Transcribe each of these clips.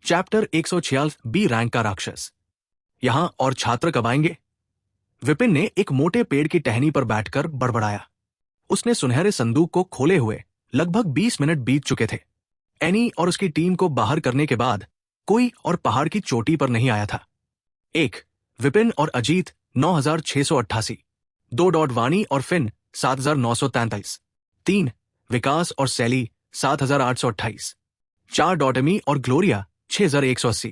Chapter 146 B rank का राक्षस। यहां और छात्र कब आएंगे? विपिन ने एक मोटे पेड़ की टहनी पर बैठकर बड़बड़ाया। उसने सुनहरे संदूक को खोले हुए लगभग 20 मिनट बीत चुके थे। एनी और उसकी टीम को बाहर करने के बाद कोई और पहाड़ की चोटी पर नहीं आया था। 1. विपिन और अजीत 9688। 2. वाणी और फिन 7943। 3. विकास और सैली 7828। 4. एमी और ग्लोरिया 6180।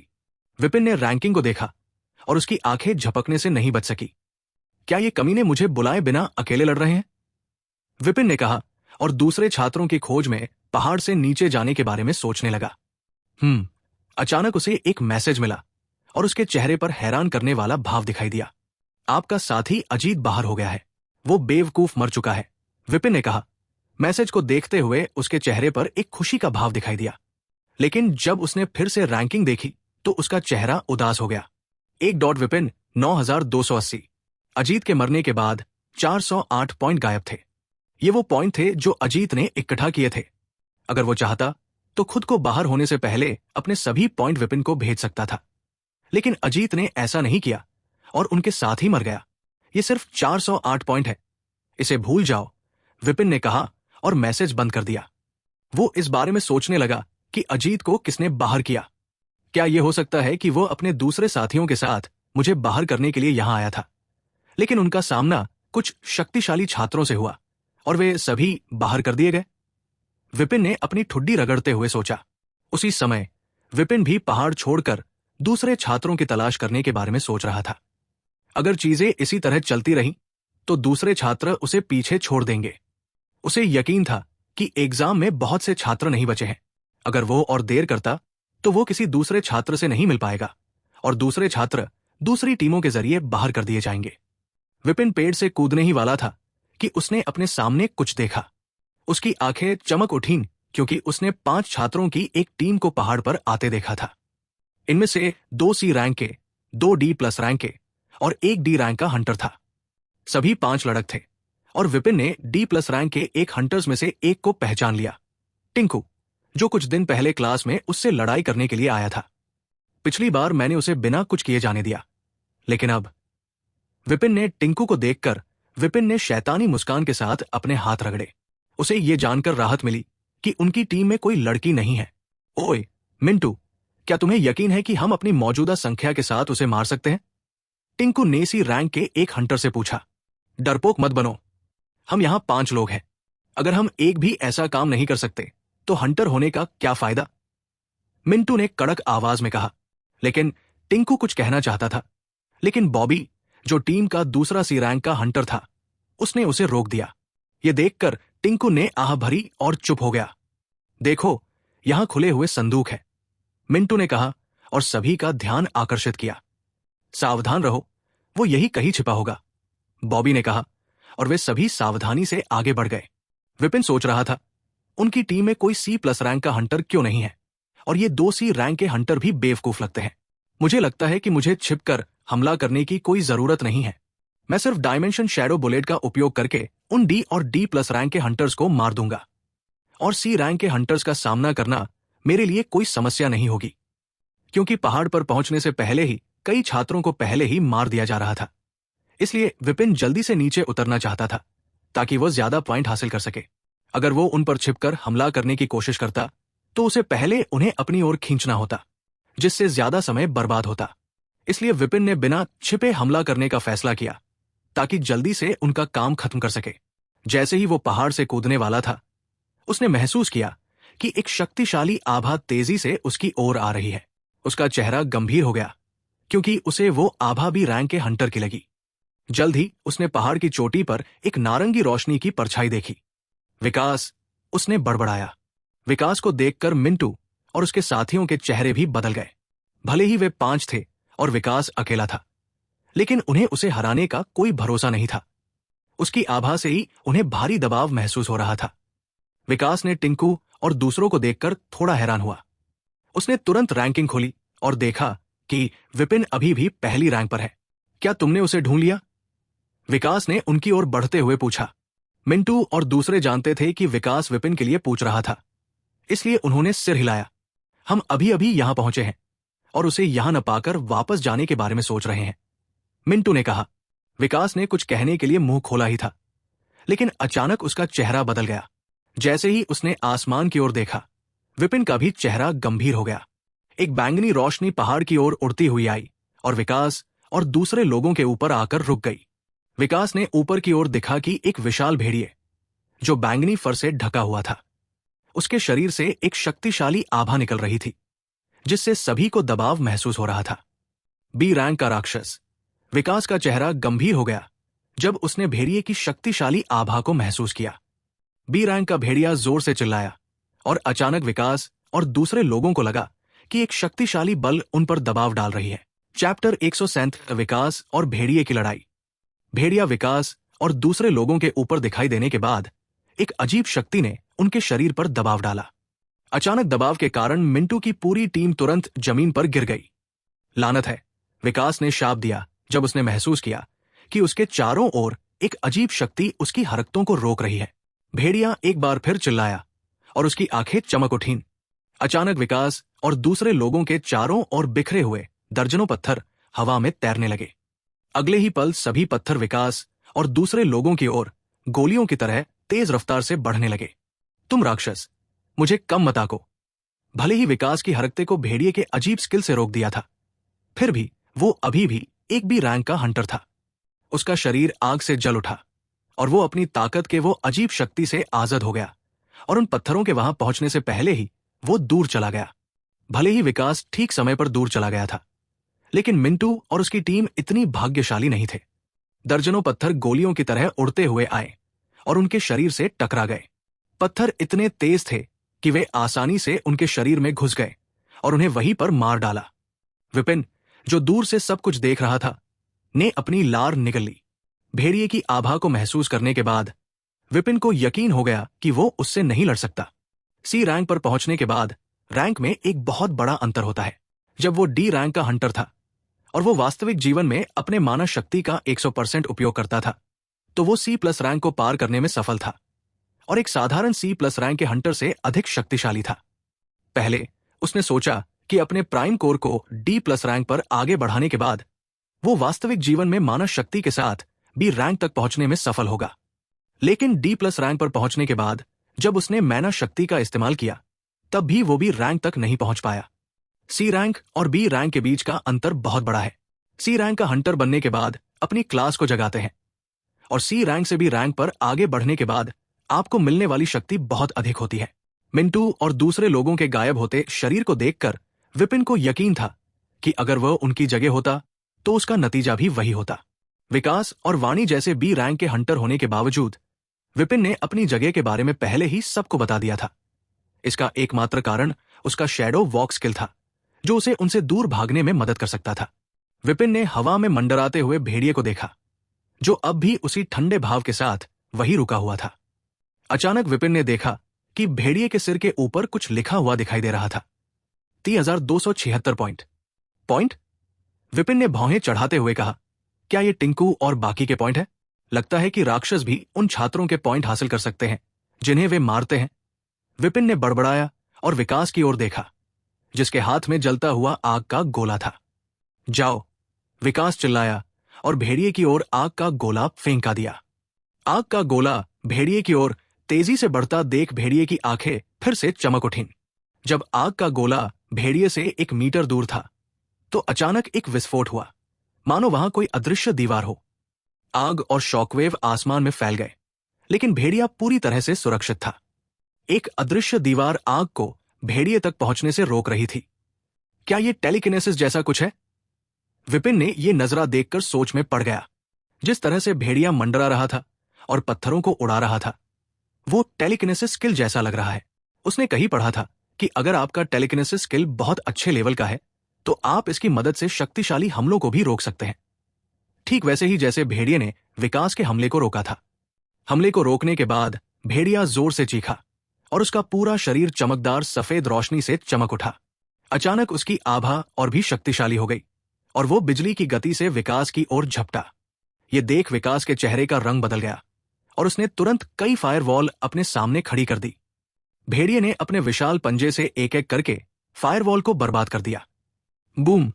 विपिन ने रैंकिंग को देखा और उसकी आंखें झपकने से नहीं बच सकी। क्या ये कमीने मुझे बुलाए बिना अकेले लड़ रहे हैं? विपिन ने कहा और दूसरे छात्रों की खोज में पहाड़ से नीचे जाने के बारे में सोचने लगा। अचानक उसे एक मैसेज मिला और उसके चेहरे पर हैरान करने वाला भाव दिखाई दिया। आपका साथी अजीत बाहर हो गया है। वो बेवकूफ मर चुका है, विपिन ने कहा। मैसेज को देखते हुए उसके चेहरे पर एक खुशी का भाव दिखाई दिया, लेकिन जब उसने फिर से रैंकिंग देखी तो उसका चेहरा उदास हो गया। 1. विपिन 9280। अजीत के मरने के बाद 408 पॉइंट गायब थे। ये वो पॉइंट थे जो अजीत ने इकट्ठा किए थे। अगर वो चाहता तो खुद को बाहर होने से पहले अपने सभी पॉइंट विपिन को भेज सकता था, लेकिन अजीत ने ऐसा नहीं किया और उनके साथ ही मर गया। ये सिर्फ 408 पॉइंट है, इसे भूल जाओ, विपिन ने कहा और मैसेज बंद कर दिया। वो इस बारे में सोचने लगा कि अजीत को किसने बाहर किया। क्या यह हो सकता है कि वो अपने दूसरे साथियों के साथ मुझे बाहर करने के लिए यहां आया था, लेकिन उनका सामना कुछ शक्तिशाली छात्रों से हुआ और वे सभी बाहर कर दिए गए? विपिन ने अपनी ठुड्डी रगड़ते हुए सोचा। उसी समय विपिन भी पहाड़ छोड़कर दूसरे छात्रों की तलाश करने के बारे में सोच रहा था। अगर चीजें इसी तरह चलती रहीं तो दूसरे छात्र उसे पीछे छोड़ देंगे। उसे यकीन था कि एग्जाम में बहुत से छात्र नहीं बचे हैं। अगर वो और देर करता तो वो किसी दूसरे छात्र से नहीं मिल पाएगा और दूसरे छात्र दूसरी टीमों के जरिए बाहर कर दिए जाएंगे। विपिन पेड़ से कूदने ही वाला था कि उसने अपने सामने कुछ देखा। उसकी आंखें चमक उठीं क्योंकि उसने 5 छात्रों की एक टीम को पहाड़ पर आते देखा था। इनमें से 2 सी रैंक के, 2 डी प्लस रैंक के और 1 डी रैंक का हंटर था। सभी 5 लड़क थे और विपिन ने डी प्लस रैंक के एक हंटर्स में से एक को पहचान लिया, टिंकू, जो कुछ दिन पहले क्लास में उससे लड़ाई करने के लिए आया था। पिछली बार मैंने उसे बिना कुछ किए जाने दिया, लेकिन अब विपिन ने टिंकू को देखकर विपिन ने शैतानी मुस्कान के साथ अपने हाथ रगड़े। उसे ये जानकर राहत मिली कि उनकी टीम में कोई लड़की नहीं है। ओए मिंटू, क्या तुम्हें यकीन है कि हम अपनी मौजूदा संख्या के साथ उसे मार सकते हैं? टिंकू ने सी रैंक के एक हंटर से पूछा। डरपोक मत बनो, हम यहां 5 लोग हैं। अगर हम एक भी ऐसा काम नहीं कर सकते तो हंटर होने का क्या फायदा? मिंटू ने कड़क आवाज में कहा। लेकिन टिंकू कुछ कहना चाहता था, लेकिन बॉबी, जो टीम का दूसरा सी रैंक का हंटर था, उसने उसे रोक दिया। यह देखकर टिंकू ने आह भरी और चुप हो गया। देखो, यहां खुले हुए संदूक है, मिंटू ने कहा और सभी का ध्यान आकर्षित किया। सावधान रहो, वो यही कहीं छिपा होगा, बॉबी ने कहा और वे सभी सावधानी से आगे बढ़ गए। विपिन सोच रहा था, उनकी टीम में कोई सी प्लस रैंक का हंटर क्यों नहीं है और ये 2 सी रैंक के हंटर भी बेवकूफ लगते हैं। मुझे लगता है कि मुझे छिपकर हमला करने की कोई जरूरत नहीं है। मैं सिर्फ डायमेंशन शैडो बुलेट का उपयोग करके उन डी और डी प्लस रैंक के हंटर्स को मार दूंगा और सी रैंक के हंटर्स का सामना करना मेरे लिए कोई समस्या नहीं होगी, क्योंकि पहाड़ पर पहुंचने से पहले ही कई छात्रों को पहले ही मार दिया जा रहा था। इसलिए विपिन जल्दी से नीचे उतरना चाहता था ताकि वो ज्यादा पॉइंट हासिल कर सके। अगर वो उन पर छिपकर हमला करने की कोशिश करता तो उसे पहले उन्हें अपनी ओर खींचना होता, जिससे ज्यादा समय बर्बाद होता। इसलिए विपिन ने बिना छिपे हमला करने का फैसला किया ताकि जल्दी से उनका काम खत्म कर सके। जैसे ही वो पहाड़ से कूदने वाला था, उसने महसूस किया कि एक शक्तिशाली आभा तेजी से उसकी ओर आ रही है। उसका चेहरा गंभीर हो गया क्योंकि उसे वो आभा भी रैंक के हंटर की लगी। जल्द ही उसने पहाड़ की चोटी पर एक नारंगी रोशनी की परछाई देखी। विकास, उसने बड़बड़ाया। विकास को देखकर मिंटू और उसके साथियों के चेहरे भी बदल गए। भले ही वे 5 थे और विकास अकेला था, लेकिन उन्हें उसे हराने का कोई भरोसा नहीं था। उसकी आभा से ही उन्हें भारी दबाव महसूस हो रहा था। विकास ने टिंकू और दूसरों को देखकर थोड़ा हैरान हुआ। उसने तुरंत रैंकिंग खोली और देखा कि विपिन अभी भी पहली रैंक पर है। क्या तुमने उसे ढूंढ लिया? विकास ने उनकी ओर बढ़ते हुए पूछा। मिंटू और दूसरे जानते थे कि विकास विपिन के लिए पूछ रहा था, इसलिए उन्होंने सिर हिलाया। हम अभी अभी यहां पहुंचे हैं, और उसे यहां न पाकर वापस जाने के बारे में सोच रहे हैं। मिंटू ने कहा। विकास ने कुछ कहने के लिए मुंह खोला ही था, लेकिन अचानक उसका चेहरा बदल गया। जैसे ही उसने आसमान की ओर देखा, विपिन का भी चेहरा गंभीर हो गया। एक बैंगनी रोशनी पहाड़ की ओर उड़ती हुई आई और विकास और दूसरे लोगों के ऊपर आकर रुक गई। विकास ने ऊपर की ओर देखा कि एक विशाल भेड़िए, जो बैंगनी फर से ढका हुआ था, उसके शरीर से एक शक्तिशाली आभा निकल रही थी, जिससे सभी को दबाव महसूस हो रहा था। बी रैंक का राक्षस। विकास का चेहरा गंभीर हो गया जब उसने भेड़िए की शक्तिशाली आभा को महसूस किया। बी रैंक का भेड़िया जोर से चिल्लाया और अचानक विकास और दूसरे लोगों को लगा कि एक शक्तिशाली बल उन पर दबाव डाल रही है। चैप्टर 137 विकास और भेड़िए की लड़ाई। भेड़िया विकास और दूसरे लोगों के ऊपर दिखाई देने के बाद एक अजीब शक्ति ने उनके शरीर पर दबाव डाला। अचानक दबाव के कारण मिंटू की पूरी टीम तुरंत जमीन पर गिर गई। लानत है, विकास ने शाप दिया जब उसने महसूस किया कि उसके चारों ओर एक अजीब शक्ति उसकी हरकतों को रोक रही है। भेड़िया एक बार फिर चिल्लाया और उसकी आंखें चमक उठीं। अचानक विकास और दूसरे लोगों के चारों ओर बिखरे हुए दर्जनों पत्थर हवा में तैरने लगे। अगले ही पल सभी पत्थर विकास और दूसरे लोगों की ओर गोलियों की तरह तेज रफ्तार से बढ़ने लगे। तुम राक्षस, मुझे कम मत आको। भले ही विकास की हरकतें को भेड़िए के अजीब स्किल से रोक दिया था, फिर भी वो अभी भी एक बी रैंक का हंटर था। उसका शरीर आग से जल उठा और वो अपनी ताकत के वो अजीब शक्ति से आजाद हो गया और उन पत्थरों के वहां पहुंचने से पहले ही वो दूर चला गया। भले ही विकास ठीक समय पर दूर चला गया था, लेकिन मिंटू और उसकी टीम इतनी भाग्यशाली नहीं थे। दर्जनों पत्थर गोलियों की तरह उड़ते हुए आए और उनके शरीर से टकरा गए। पत्थर इतने तेज थे कि वे आसानी से उनके शरीर में घुस गए और उन्हें वहीं पर मार डाला। विपिन, जो दूर से सब कुछ देख रहा था, ने अपनी लार निगल ली। भेड़िए की आभा को महसूस करने के बाद विपिन को यकीन हो गया कि वो उससे नहीं लड़ सकता। सी रैंक पर पहुंचने के बाद रैंक में एक बहुत बड़ा अंतर होता है। जब वो डी रैंक का हंटर था और वो वास्तविक जीवन में अपने मानव शक्ति का 100% उपयोग करता था, तो वो सी प्लस रैंक को पार करने में सफल था और एक साधारण सी प्लस रैंक के हंटर से अधिक शक्तिशाली था। पहले उसने सोचा कि अपने प्राइम कोर को डी प्लस रैंक पर आगे बढ़ाने के बाद वो वास्तविक जीवन में मानव शक्ति के साथ बी रैंक तक पहुंचने में सफल होगा। लेकिन डी प्लस रैंक पर पहुंचने के बाद जब उसने मैना शक्ति का इस्तेमाल किया, तब भी वो बी रैंक तक नहीं पहुंच पाया। सी रैंक और बी रैंक के बीच का अंतर बहुत बड़ा है। सी रैंक का हंटर बनने के बाद अपनी क्लास को जगाते हैं और सी रैंक से बी रैंक पर आगे बढ़ने के बाद आपको मिलने वाली शक्ति बहुत अधिक होती है। मिंटू और दूसरे लोगों के गायब होते शरीर को देखकर विपिन को यकीन था कि अगर वह उनकी जगह होता तो उसका नतीजा भी वही होता। विकास और वाणी जैसे बी रैंक के हंटर होने के बावजूद विपिन ने अपनी जगह के बारे में पहले ही सबको बता दिया था। इसका एकमात्र कारण उसका शैडो वॉक स्किल था, जो उसे उनसे दूर भागने में मदद कर सकता था। विपिन ने हवा में मंडराते हुए भेड़िए को देखा, जो अब भी उसी ठंडे भाव के साथ वहीं रुका हुआ था। अचानक विपिन ने देखा कि भेड़िए के सिर के ऊपर कुछ लिखा हुआ दिखाई दे रहा था। 3276 पॉइंट। विपिन ने भौहें चढ़ाते हुए कहा, क्या ये टिंकू और बाकी के पॉइंट है? लगता है कि राक्षस भी उन छात्रों के पॉइंट हासिल कर सकते हैं जिन्हें वे मारते हैं। विपिन ने बड़बड़ाया और विकास की ओर देखा, जिसके हाथ में जलता हुआ आग का गोला था। जाओ, विकास चिल्लाया और भेड़िए की ओर आग का गोला फेंका दिया। आग का गोला भेड़िए की ओर तेजी से बढ़ता देख भेड़िए की आंखें फिर से चमक उठीं। जब आग का गोला भेड़िए से 1 मीटर दूर था, तो अचानक एक विस्फोट हुआ, मानो वहां कोई अदृश्य दीवार हो। आग और शॉकवेव आसमान में फैल गए, लेकिन भेड़िया पूरी तरह से सुरक्षित था। एक अदृश्य दीवार आग को भेड़िए तक पहुंचने से रोक रही थी। क्या यह टेलीकिनेसिस जैसा कुछ है? विपिन ने यह नजरा देखकर सोच में पड़ गया। जिस तरह से भेड़िया मंडरा रहा था और पत्थरों को उड़ा रहा था, वो टेलीकिनेसिस स्किल जैसा लग रहा है। उसने कहीं पढ़ा था कि अगर आपका टेलीकिनेसिस स्किल बहुत अच्छे लेवल का है, तो आप इसकी मदद से शक्तिशाली हमलों को भी रोक सकते हैं। ठीक वैसे ही जैसे भेड़िए ने विकास के हमले को रोका था। हमले को रोकने के बाद भेड़िया जोर से चीखा और उसका पूरा शरीर चमकदार सफेद रोशनी से चमक उठा। अचानक उसकी आभा और भी शक्तिशाली हो गई और वो बिजली की गति से विकास की ओर झपटा। ये देख विकास के चेहरे का रंग बदल गया और उसने तुरंत कई फायरवॉल अपने सामने खड़ी कर दी। भेड़िए ने अपने विशाल पंजे से एक एक करके फायरवॉल को बर्बाद कर दिया। बूम!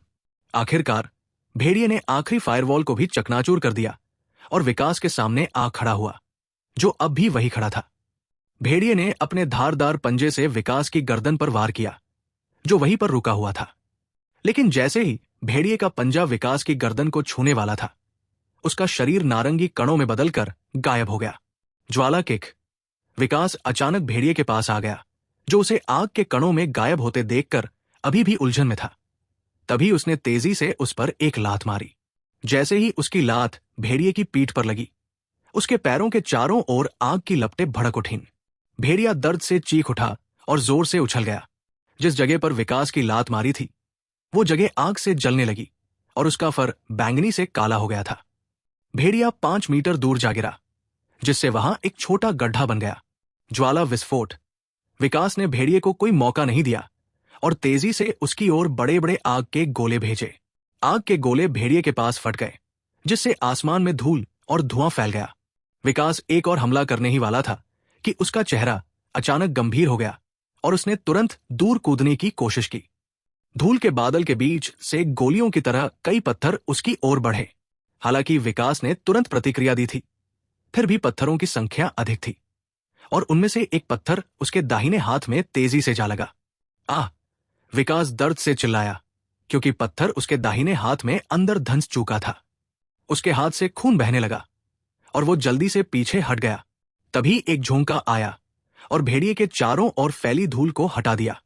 आखिरकार भेड़िए ने आखिरी फायरवॉल को भी चकनाचूर कर दिया और विकास के सामने आ खड़ा हुआ, जो अब भी वही खड़ा था। भेड़िए ने अपने धारदार पंजे से विकास की गर्दन पर वार किया, जो वहीं पर रुका हुआ था। लेकिन जैसे ही भेड़िए का पंजा विकास की गर्दन को छूने वाला था, उसका शरीर नारंगी कणों में बदलकर गायब हो गया। ज्वाला किक! विकास अचानक भेड़िए के पास आ गया, जो उसे आग के कणों में गायब होते देखकर अभी भी उलझन में था। तभी उसने तेजी से उस पर एक लात मारी। जैसे ही उसकी लात भेड़िए की पीठ पर लगी, उसके पैरों के चारों ओर आग की लपटें भड़क उठीं। भेड़िया दर्द से चीख उठा और जोर से उछल गया। जिस जगह पर विकास की लात मारी थी, वो जगह आग से जलने लगी और उसका फर बैंगनी से काला हो गया था। भेड़िया 5 मीटर दूर जा गिरा, जिससे वहां एक छोटा गड्ढा बन गया। ज्वाला विस्फोट! विकास ने भेड़िए को कोई मौका नहीं दिया और तेजी से उसकी ओर बड़े बड़े आग के गोले भेजे। आग के गोले भेड़िए के पास फट गए, जिससे आसमान में धूल और धुआं फैल गया। विकास एक और हमला करने ही वाला था कि उसका चेहरा अचानक गंभीर हो गया और उसने तुरंत दूर कूदने की कोशिश की। धूल के बादल के बीच से गोलियों की तरह कई पत्थर उसकी ओर बढ़े। हालांकि विकास ने तुरंत प्रतिक्रिया दी थी, फिर भी पत्थरों की संख्या अधिक थी और उनमें से एक पत्थर उसके दाहिने हाथ में तेजी से जा लगा। आह! विकास दर्द से चिल्लाया, क्योंकि पत्थर उसके दाहिने हाथ में अंदर धंस चुका था। उसके हाथ से खून बहने लगा और वो जल्दी से पीछे हट गया। तभी एक झोंका आया और भेड़िए के चारों ओर फैली धूल को हटा दिया।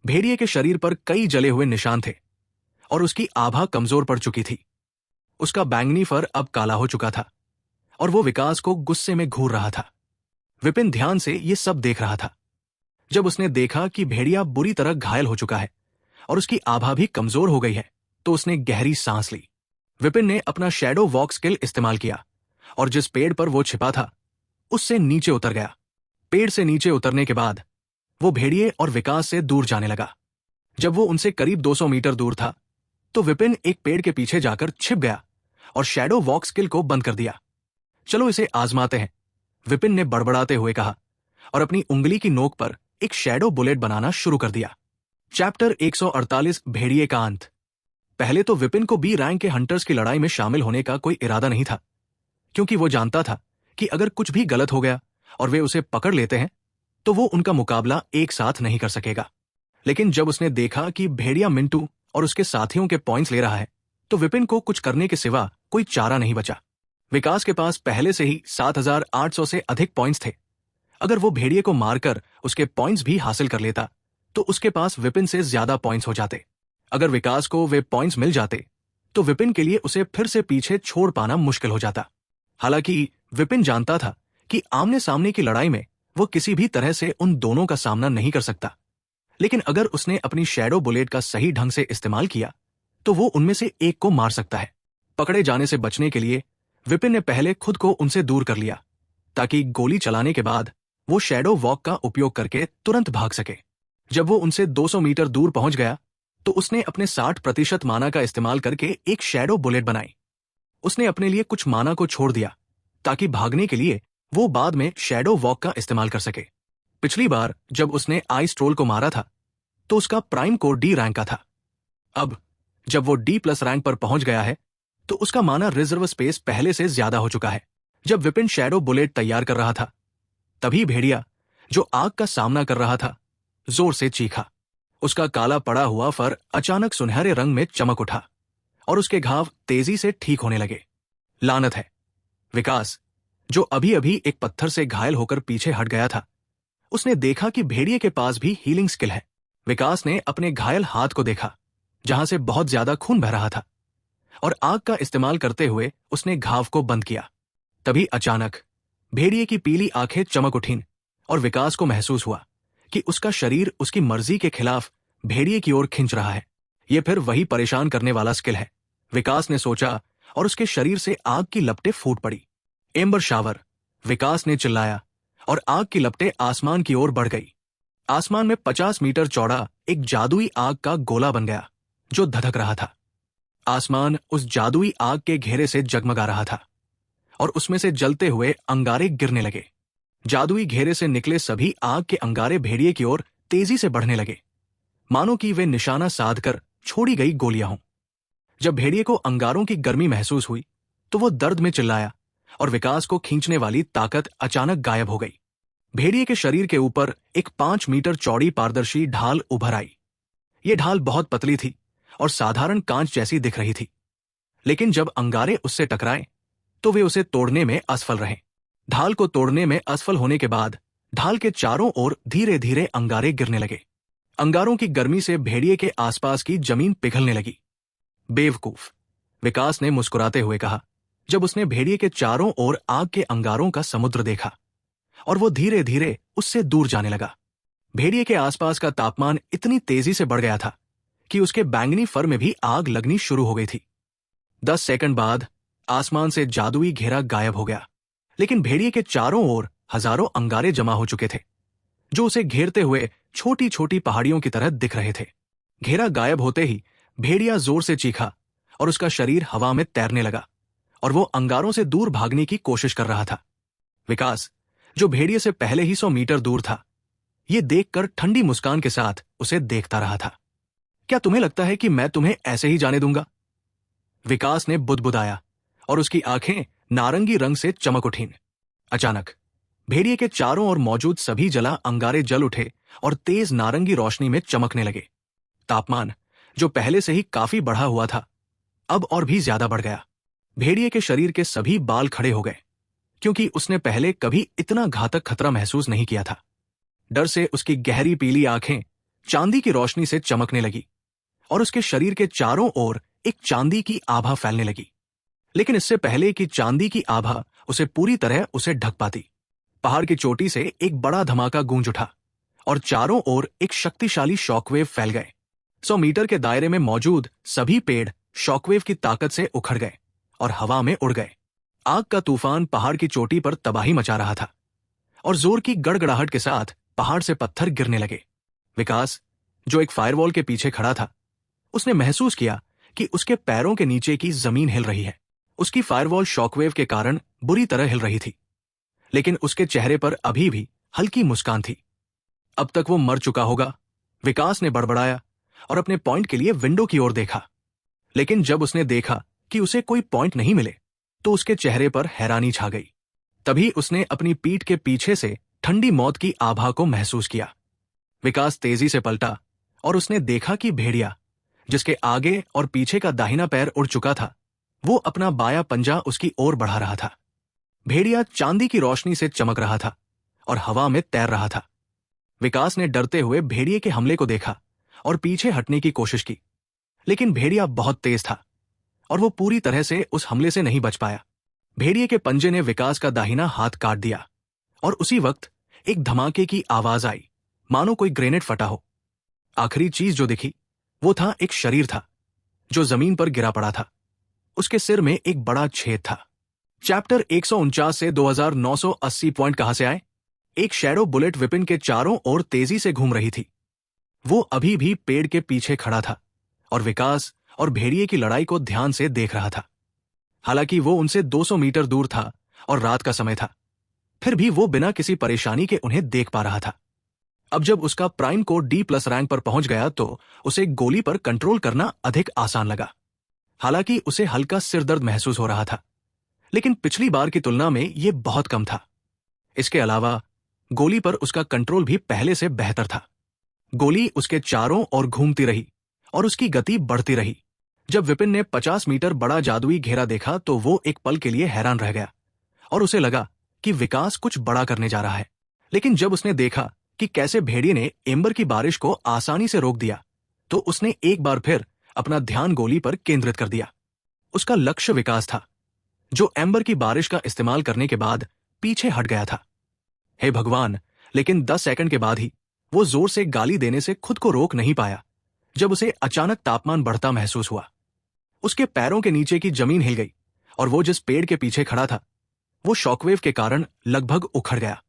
भेड़िए के शरीर पर कई जले हुए निशान थे और उसकी आभा कमजोर पड़ चुकी थी। उसका बैंगनी फर अब काला हो चुका था और वो विकास को गुस्से में घूर रहा था। विपिन ध्यान से ये सब देख रहा था। जब उसने देखा कि भेड़िया बुरी तरह घायल हो चुका है और उसकी आभा भी कमजोर हो गई है, तो उसने गहरी सांस ली। विपिन ने अपना शैडो वॉक स्किल इस्तेमाल किया और जिस पेड़ पर वो छिपा था, उससे नीचे उतर गया। पेड़ से नीचे उतरने के बाद वो भेड़िए और विकास से दूर जाने लगा। जब वो उनसे करीब 200 मीटर दूर था, तो विपिन एक पेड़ के पीछे जाकर छिप गया और शैडो वॉक स्किल को बंद कर दिया। चलो इसे आजमाते हैं, विपिन ने बड़बड़ाते हुए कहा और अपनी उंगली की नोक पर एक शैडो बुलेट बनाना शुरू कर दिया। चैप्टर 148 भेड़िए का अंत। पहले तो विपिन को बी रैंक के हंटर्स की लड़ाई में शामिल होने का कोई इरादा नहीं था, क्योंकि वो जानता था कि अगर कुछ भी गलत हो गया और वे उसे पकड़ लेते हैं, तो वो उनका मुकाबला एक साथ नहीं कर सकेगा। लेकिन जब उसने देखा कि भेड़िया मिंटू और उसके साथियों के पॉइंट्स ले रहा है, तो विपिन को कुछ करने के सिवा कोई चारा नहीं बचा। विकास के पास पहले से ही 7,800 से अधिक पॉइंट्स थे। अगर वो भेड़िए को मारकर उसके पॉइंट्स भी हासिल कर लेता, तो उसके पास विपिन से ज्यादा पॉइंट्स हो जाते। अगर विकास को वे पॉइंट्स मिल जाते, तो विपिन के लिए उसे फिर से पीछे छोड़ पाना मुश्किल हो जाता। हालांकि विपिन जानता था कि आमने सामने की लड़ाई में वो किसी भी तरह से उन दोनों का सामना नहीं कर सकता, लेकिन अगर उसने अपनी शैडो बुलेट का सही ढंग से इस्तेमाल किया, तो वो उनमें से एक को मार सकता है। पकड़े जाने से बचने के लिए विपिन ने पहले खुद को उनसे दूर कर लिया, ताकि गोली चलाने के बाद वो शैडो वॉक का उपयोग करके तुरंत भाग सके। जब वो उनसे 200 मीटर दूर पहुंच गया, तो उसने अपने 60% माना का इस्तेमाल करके एक शैडो बुलेट बनाई। उसने अपने लिए कुछ माना को छोड़ दिया, ताकि भागने के लिए वो बाद में शैडो वॉक का इस्तेमाल कर सके। पिछली बार जब उसने आइस ट्रोल को मारा था, तो उसका प्राइम कोर डी रैंक का था। अब जब वो D+ रैंक पर पहुंच गया है, तो उसका माना रिजर्व स्पेस पहले से ज्यादा हो चुका है। जब विपिन शैडो बुलेट तैयार कर रहा था, तभी भेड़िया, जो आग का सामना कर रहा था, जोर से चीखा। उसका काला पड़ा हुआ फर अचानक सुनहरे रंग में चमक उठा और उसके घाव तेजी से ठीक होने लगे। लानत है! विकास, जो अभी अभी एक पत्थर से घायल होकर पीछे हट गया था, उसने देखा कि भेड़िए के पास भी हीलिंग स्किल है। विकास ने अपने घायल हाथ को देखा, जहां से बहुत ज्यादा खून बह रहा था, और आग का इस्तेमाल करते हुए उसने घाव को बंद किया। तभी अचानक भेड़िए की पीली आंखें चमक उठीं और विकास को महसूस हुआ कि उसका शरीर उसकी मर्जी के खिलाफ भेड़िए की ओर खिंच रहा है। यह फिर वही परेशान करने वाला स्किल है, विकास ने सोचा, और उसके शरीर से आग की लपटें फूट पड़ी। Amber shower! विकास ने चिल्लाया और आग की लपटें आसमान की ओर बढ़ गई। आसमान में 50 मीटर चौड़ा एक जादुई आग का गोला बन गया, जो धधक रहा था। आसमान उस जादुई आग के घेरे से जगमगा रहा था और उसमें से जलते हुए अंगारे गिरने लगे। जादुई घेरे से निकले सभी आग के अंगारे भेड़िए की ओर तेजी से बढ़ने लगे, मानो कि वे निशाना साधकर छोड़ी गई गोलियां हों। जब भेड़िए को अंगारों की गर्मी महसूस हुई तो वो दर्द में चिल्लाया और विकास को खींचने वाली ताकत अचानक गायब हो गई। भेड़िए के शरीर के ऊपर एक 5 मीटर चौड़ी पारदर्शी ढाल उभर आई। ये ढाल बहुत पतली थी और साधारण कांच जैसी दिख रही थी, लेकिन जब अंगारे उससे टकराए तो वे उसे तोड़ने में असफल रहे। ढाल को तोड़ने में असफल होने के बाद ढाल के चारों ओर धीरे धीरे अंगारे गिरने लगे। अंगारों की गर्मी से भेड़िए के आसपास की जमीन पिघलने लगी। बेवकूफ, विकास ने मुस्कुराते हुए कहा जब उसने भेड़िए के चारों ओर आग के अंगारों का समुद्र देखा, और वो धीरे धीरे उससे दूर जाने लगा। भेड़िए के आसपास का तापमान इतनी तेजी से बढ़ गया था कि उसके बैंगनी फर में भी आग लगनी शुरू हो गई थी। 10 सेकंड बाद आसमान से जादुई घेरा गायब हो गया, लेकिन भेड़िए के चारों ओर हजारों अंगारे जमा हो चुके थे, जो उसे घेरते हुए छोटी छोटी पहाड़ियों की तरह दिख रहे थे। घेरा गायब होते ही भेड़िया जोर से चीखा और उसका शरीर हवा में तैरने लगा और वो अंगारों से दूर भागने की कोशिश कर रहा था। विकास, जो भेड़िए से पहले ही 100 मीटर दूर था, ये देखकर ठंडी मुस्कान के साथ उसे देखता रहा था। क्या तुम्हें लगता है कि मैं तुम्हें ऐसे ही जाने दूंगा? विकास ने बुदबुदाया और उसकी आंखें नारंगी रंग से चमक उठीं। अचानक भेड़िए के चारों ओर मौजूद सभी जला अंगारे जल उठे और तेज नारंगी रोशनी में चमकने लगे। तापमान, जो पहले से ही काफी बढ़ा हुआ था, अब और भी ज्यादा बढ़ गया। भेड़िए के शरीर के सभी बाल खड़े हो गए, क्योंकि उसने पहले कभी इतना घातक खतरा महसूस नहीं किया था। डर से उसकी गहरी पीली आंखें चांदी की रोशनी से चमकने लगी और उसके शरीर के चारों ओर एक चांदी की आभा फैलने लगी। लेकिन इससे पहले कि चांदी की आभा उसे पूरी तरह उसे ढक पाती, पहाड़ की चोटी से एक बड़ा धमाका गूंज उठा और चारों ओर एक शक्तिशाली शॉकवेव फैल गए। 100 मीटर के दायरे में मौजूद सभी पेड़ शॉकवेव की ताकत से उखड़ गए और हवा में उड़ गए। आग का तूफान पहाड़ की चोटी पर तबाही मचा रहा था और जोर की गड़गड़ाहट के साथ पहाड़ से पत्थर गिरने लगे। विकास, जो एक फायरवॉल के पीछे खड़ा था, उसने महसूस किया कि उसके पैरों के नीचे की जमीन हिल रही है। उसकी फायरवॉल शॉकवेव के कारण बुरी तरह हिल रही थी, लेकिन उसके चेहरे पर अभी भी हल्की मुस्कान थी। अब तक वो मर चुका होगा, विकास ने बड़बड़ाया और अपने पॉइंट के लिए विंडो की ओर देखा। लेकिन जब उसने देखा कि उसे कोई पॉइंट नहीं मिले तो उसके चेहरे पर हैरानी छा गई। तभी उसने अपनी पीठ के पीछे से ठंडी मौत की आभा को महसूस किया। विकास तेजी से पलटा और उसने देखा कि भेड़िया, जिसके आगे और पीछे का दाहिना पैर उड़ चुका था, वो अपना बायां पंजा उसकी ओर बढ़ा रहा था। भेड़िया चांदी की रोशनी से चमक रहा था और हवा में तैर रहा था। विकास ने डरते हुए भेड़िए के हमले को देखा और पीछे हटने की कोशिश की, लेकिन भेड़िया बहुत तेज था और वो पूरी तरह से उस हमले से नहीं बच पाया। भेड़िए के पंजे ने विकास का दाहिना हाथ काट दिया और उसी वक्त एक धमाके की आवाज आई, मानो कोई ग्रेनेड फटा हो। आखिरी चीज जो दिखी वो था एक शरीर था जो जमीन पर गिरा पड़ा था। उसके सिर में एक बड़ा छेद था। चैप्टर 149 से 2980 पॉइंट कहां से आए? एक शैडो बुलेट विपिन के चारों ओर तेजी से घूम रही थी। वो अभी भी पेड़ के पीछे खड़ा था और विकास और भेड़िए की लड़ाई को ध्यान से देख रहा था। हालांकि वो उनसे 200 मीटर दूर था और रात का समय था, फिर भी वो बिना किसी परेशानी के उन्हें देख पा रहा था। अब जब उसका प्राइम कोड D+ रैंक पर पहुंच गया तो उसे गोली पर कंट्रोल करना अधिक आसान लगा। हालांकि उसे हल्का सिरदर्द महसूस हो रहा था, लेकिन पिछली बार की तुलना में यह बहुत कम था। इसके अलावा गोली पर उसका कंट्रोल भी पहले से बेहतर था। गोली उसके चारों ओर घूमती रही और उसकी गति बढ़ती रही। जब विपिन ने 50 मीटर बड़ा जादुई घेरा देखा तो वो एक पल के लिए हैरान रह गया और उसे लगा कि विकास कुछ बड़ा करने जा रहा है। लेकिन जब उसने देखा कि कैसे भेड़िए ने एम्बर की बारिश को आसानी से रोक दिया, तो उसने एक बार फिर अपना ध्यान गोली पर केंद्रित कर दिया। उसका लक्ष्य विकास था, जो एम्बर की बारिश का इस्तेमाल करने के बाद पीछे हट गया था। हे भगवान! लेकिन 10 सेकंड के बाद ही वो जोर से गाली देने से खुद को रोक नहीं पाया जब उसे अचानक तापमान बढ़ता महसूस हुआ। उसके पैरों के नीचे की जमीन हिल गई और वो जिस पेड़ के पीछे खड़ा था वो शॉकवेव के कारण लगभग उखड़ गया।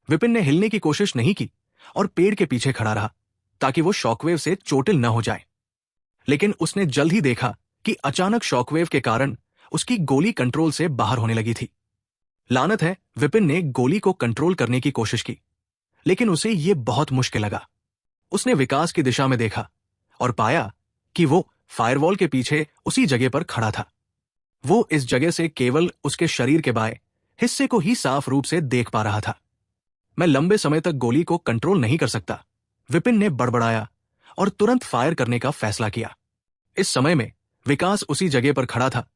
विपिन ने हिलने की कोशिश नहीं की और पेड़ के पीछे खड़ा रहा ताकि वो शॉकवेव से चोटिल न हो जाए। लेकिन उसने जल्द ही देखा कि अचानक शॉकवेव के कारण उसकी गोली कंट्रोल से बाहर होने लगी थी। लानत है, विपिन ने गोली को कंट्रोल करने की कोशिश की, लेकिन उसे यह बहुत मुश्किल लगा। उसने विकास की दिशा में देखा और पाया कि वो फायरवॉल के पीछे उसी जगह पर खड़ा था। वो इस जगह से केवल उसके शरीर के बाएं हिस्से को ही साफ रूप से देख पा रहा था। मैं लंबे समय तक गोली को कंट्रोल नहीं कर सकता, विपिन ने बड़बड़ाया और तुरंत फायर करने का फैसला किया। इस समय में विकास उसी जगह पर खड़ा था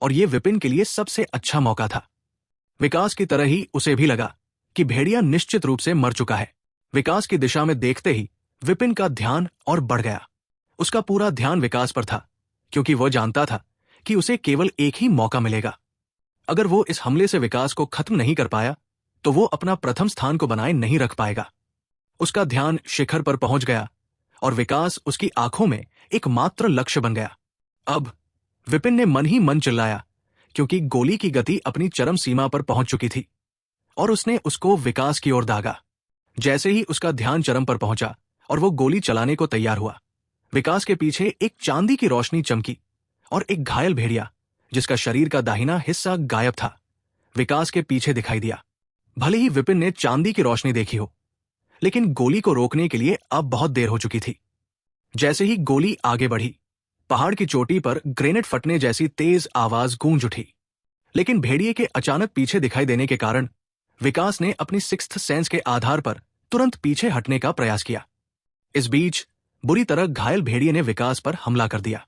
और यह विपिन के लिए सबसे अच्छा मौका था। विकास की तरह ही उसे भी लगा कि भेड़िया निश्चित रूप से मर चुका है। विकास की दिशा में देखते ही विपिन का ध्यान और बढ़ गया। उसका पूरा ध्यान विकास पर था, क्योंकि वह जानता था कि उसे केवल एक ही मौका मिलेगा। अगर वो इस हमले से विकास को खत्म नहीं कर पाया तो वो अपना प्रथम स्थान को बनाए नहीं रख पाएगा। उसका ध्यान शिखर पर पहुंच गया और विकास उसकी आंखों में एकमात्र लक्ष्य बन गया। अब विपिन ने मन ही मन चिल्लाया, क्योंकि गोली की गति अपनी चरम सीमा पर पहुंच चुकी थी और उसने उसको विकास की ओर दागा। जैसे ही उसका ध्यान चरम पर पहुंचा और वो गोली चलाने को तैयार हुआ, विकास के पीछे एक चांदी की रोशनी चमकी और एक घायल भेड़िया, जिसका शरीर का दाहिना हिस्सा गायब था, विकास के पीछे दिखाई दिया। भले ही विपिन ने चांदी की रोशनी देखी हो, लेकिन गोली को रोकने के लिए अब बहुत देर हो चुकी थी। जैसे ही गोली आगे बढ़ी, पहाड़ की चोटी पर ग्रेनेड फटने जैसी तेज आवाज गूंज उठी। लेकिन भेड़िए के अचानक पीछे दिखाई देने के कारण विकास ने अपनी सिक्स्थ सेंस के आधार पर तुरंत पीछे हटने का प्रयास किया। इस बीच बुरी तरह घायल भेड़िए ने विकास पर हमला कर दिया।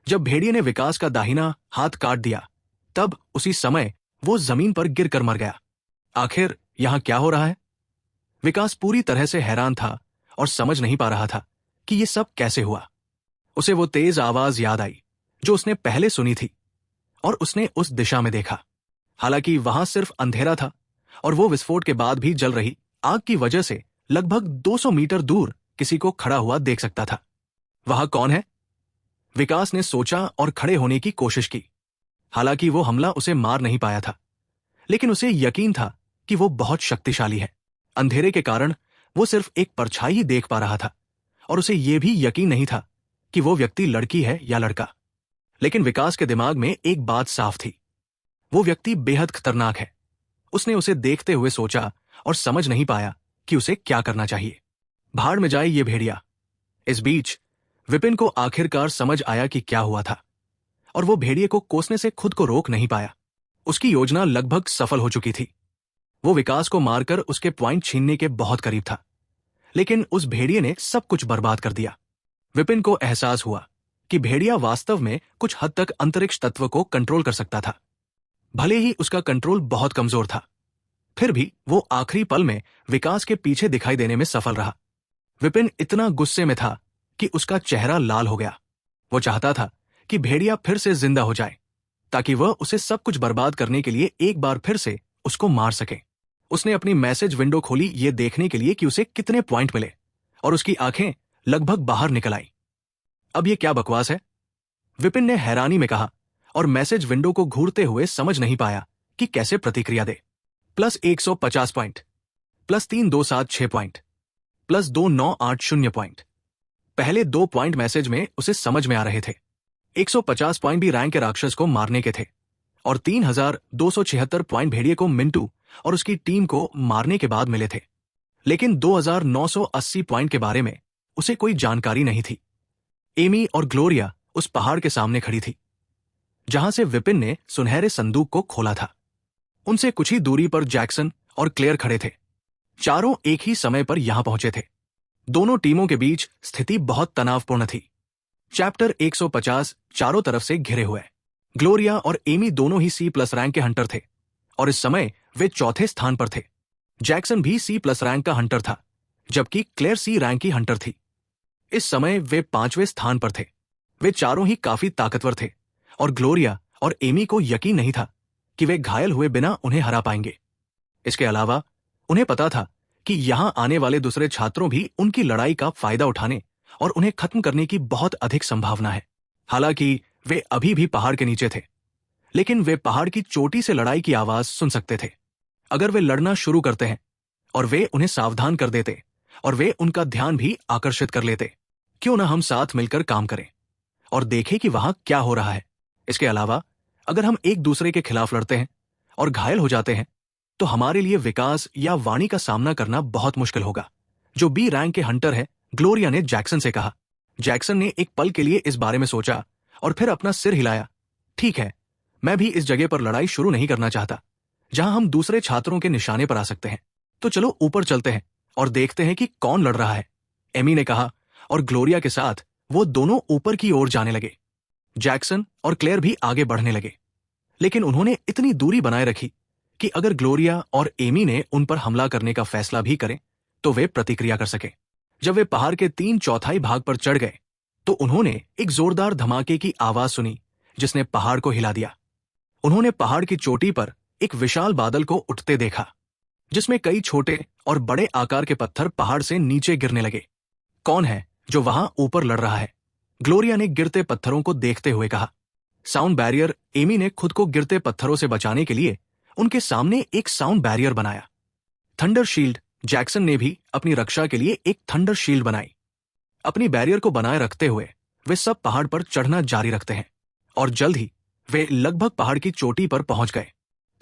जब भेड़िए ने विकास का दाहिना हाथ काट दिया, तब उसी समय वो जमीन पर गिरकर मर गया। आखिर यहां क्या हो रहा है? विकास पूरी तरह से हैरान था और समझ नहीं पा रहा था कि यह सब कैसे हुआ। उसे वो तेज आवाज याद आई जो उसने पहले सुनी थी और उसने उस दिशा में देखा। हालांकि वहां सिर्फ अंधेरा था और वो विस्फोट के बाद भी जल रही आग की वजह से लगभग 200 मीटर दूर किसी को खड़ा हुआ देख सकता था। वहां कौन है? विकास ने सोचा और खड़े होने की कोशिश की। हालांकि वो हमला उसे मार नहीं पाया था, लेकिन उसे यकीन था कि वो बहुत शक्तिशाली है। अंधेरे के कारण वो सिर्फ एक परछाई ही देख पा रहा था और उसे यह भी यकीन नहीं था कि वो व्यक्ति लड़की है या लड़का। लेकिन विकास के दिमाग में एक बात साफ थी, वो व्यक्ति बेहद खतरनाक है। उसने उसे देखते हुए सोचा और समझ नहीं पाया कि उसे क्या करना चाहिए। भाड़ में जाए ये भेड़िया। इस बीच विपिन को आखिरकार समझ आया कि क्या हुआ था और वो भेड़िए को कोसने से खुद को रोक नहीं पाया। उसकी योजना लगभग सफल हो चुकी थी। वो विकास को मारकर उसके पॉइंट छीनने के बहुत करीब था, लेकिन उस भेड़िए ने सब कुछ बर्बाद कर दिया। विपिन को एहसास हुआ कि भेड़िया वास्तव में कुछ हद तक अंतरिक्ष तत्व को कंट्रोल कर सकता था। भले ही उसका कंट्रोल बहुत कमजोर था, फिर भी वो आखिरी पल में विकास के पीछे दिखाई देने में सफल रहा। विपिन इतना गुस्से में था कि उसका चेहरा लाल हो गया। वो चाहता था कि भेड़िया फिर से जिंदा हो जाए, ताकि वह उसे सब कुछ बर्बाद करने के लिए एक बार फिर से उसको मार सके। उसने अपनी मैसेज विंडो खोली ये देखने के लिए कि उसे कितने पॉइंट मिले, और उसकी आंखें लगभग बाहर निकल आई। अब ये क्या बकवास है? विपिन ने हैरानी में कहा और मैसेज विंडो को घूरते हुए समझ नहीं पाया कि कैसे प्रतिक्रिया दे। Plus 150 point, plus 3276 point, plus 2980 point. पहले 2 पॉइंट मैसेज में उसे समझ में आ रहे थे। 150 पॉइंट भी रैंक के राक्षस को मारने के थे और 3276 पॉइंट भेड़िए को मिंटू और उसकी टीम को मारने के बाद मिले थे। लेकिन 2980 पॉइंट के बारे में उसे कोई जानकारी नहीं थी। एमी और ग्लोरिया उस पहाड़ के सामने खड़ी थी जहां से विपिन ने सुनहरे संदूक को खोला था। उनसे कुछ ही दूरी पर जैक्सन और क्लेयर खड़े थे। चारों एक ही समय पर यहां पहुंचे थे। दोनों टीमों के बीच स्थिति बहुत तनावपूर्ण थी। चैप्टर 150 चारों तरफ से घिरे हुए। ग्लोरिया और एमी दोनों ही C+ रैंक के हंटर थे और इस समय वे चौथे स्थान पर थे। जैक्सन भी C+ रैंक का हंटर था, जबकि क्लेयर C रैंक की हंटर थी। इस समय वे 5वें स्थान पर थे। वे चारों ही काफी ताकतवर थे और ग्लोरिया और एमी को यकीन नहीं था कि वे घायल हुए बिना उन्हें हरा पाएंगे। इसके अलावा उन्हें पता था कि यहां आने वाले दूसरे छात्रों भी उनकी लड़ाई का फायदा उठाने और उन्हें खत्म करने की बहुत अधिक संभावना है। हालांकि वे अभी भी पहाड़ के नीचे थे, लेकिन वे पहाड़ की चोटी से लड़ाई की आवाज सुन सकते थे। अगर वे लड़ना शुरू करते हैं और वे उन्हें सावधान कर देते और वे उनका ध्यान भी आकर्षित कर लेते, क्यों ना हम साथ मिलकर काम करें और देखें कि वहां क्या हो रहा है। इसके अलावा अगर हम एक दूसरे के खिलाफ लड़ते हैं और घायल हो जाते हैं तो हमारे लिए विकास या वाणी का सामना करना बहुत मुश्किल होगा, जो B रैंक के हंटर है, ग्लोरिया ने जैक्सन से कहा। जैक्सन ने एक पल के लिए इस बारे में सोचा और फिर अपना सिर हिलाया। ठीक है, मैं भी इस जगह पर लड़ाई शुरू नहीं करना चाहता जहां हम दूसरे छात्रों के निशाने पर आ सकते हैं। तो चलो ऊपर चलते हैं और देखते हैं कि कौन लड़ रहा है, एमी ने कहा, और ग्लोरिया के साथ वो दोनों ऊपर की ओर जाने लगे। जैक्सन और क्लेयर भी आगे बढ़ने लगे, लेकिन उन्होंने इतनी दूरी बनाए रखी कि अगर ग्लोरिया और एमी ने उन पर हमला करने का फैसला भी करें तो वे प्रतिक्रिया कर सके। जब वे पहाड़ के 3/4 भाग पर चढ़ गए तो उन्होंने एक जोरदार धमाके की आवाज सुनी जिसने पहाड़ को हिला दिया। उन्होंने पहाड़ की चोटी पर एक विशाल बादल को उठते देखा जिसमें कई छोटे और बड़े आकार के पत्थर पहाड़ से नीचे गिरने लगे। कौन है जो वहां ऊपर लड़ रहा है? ग्लोरिया ने गिरते पत्थरों को देखते हुए कहा। साउंड बैरियर एमी ने खुद को गिरते पत्थरों से बचाने के लिए उनके सामने एक साउंड बैरियर बनाया। थंडर शील्ड जैक्सन ने भी अपनी रक्षा के लिए एक थंडर शील्ड बनाई। अपनी बैरियर को बनाए रखते हुए वे सब पहाड़ पर चढ़ना जारी रखते हैं और जल्द ही वे लगभग पहाड़ की चोटी पर पहुंच गए।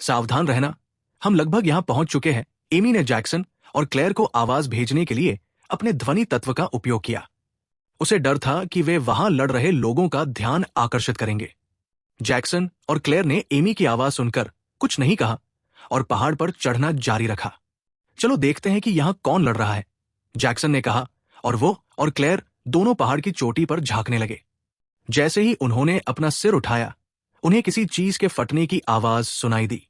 सावधान रहना, हम लगभग यहां पहुंच चुके हैं, एमी ने जैक्सन और क्लेयर को आवाज भेजने के लिए अपने ध्वनि तत्व का उपयोग किया। उसे डर था कि वे वहां लड़ रहे लोगों का ध्यान आकर्षित करेंगे। जैक्सन और क्लेयर ने एमी की आवाज सुनकर कुछ नहीं कहा और पहाड़ पर चढ़ना जारी रखा। चलो देखते हैं कि यहां कौन लड़ रहा है, जैक्सन ने कहा, और वो और क्लेयर दोनों पहाड़ की चोटी पर झांकने लगे। जैसे ही उन्होंने अपना सिर उठाया, उन्हें किसी चीज के फटने की आवाज सुनाई दी।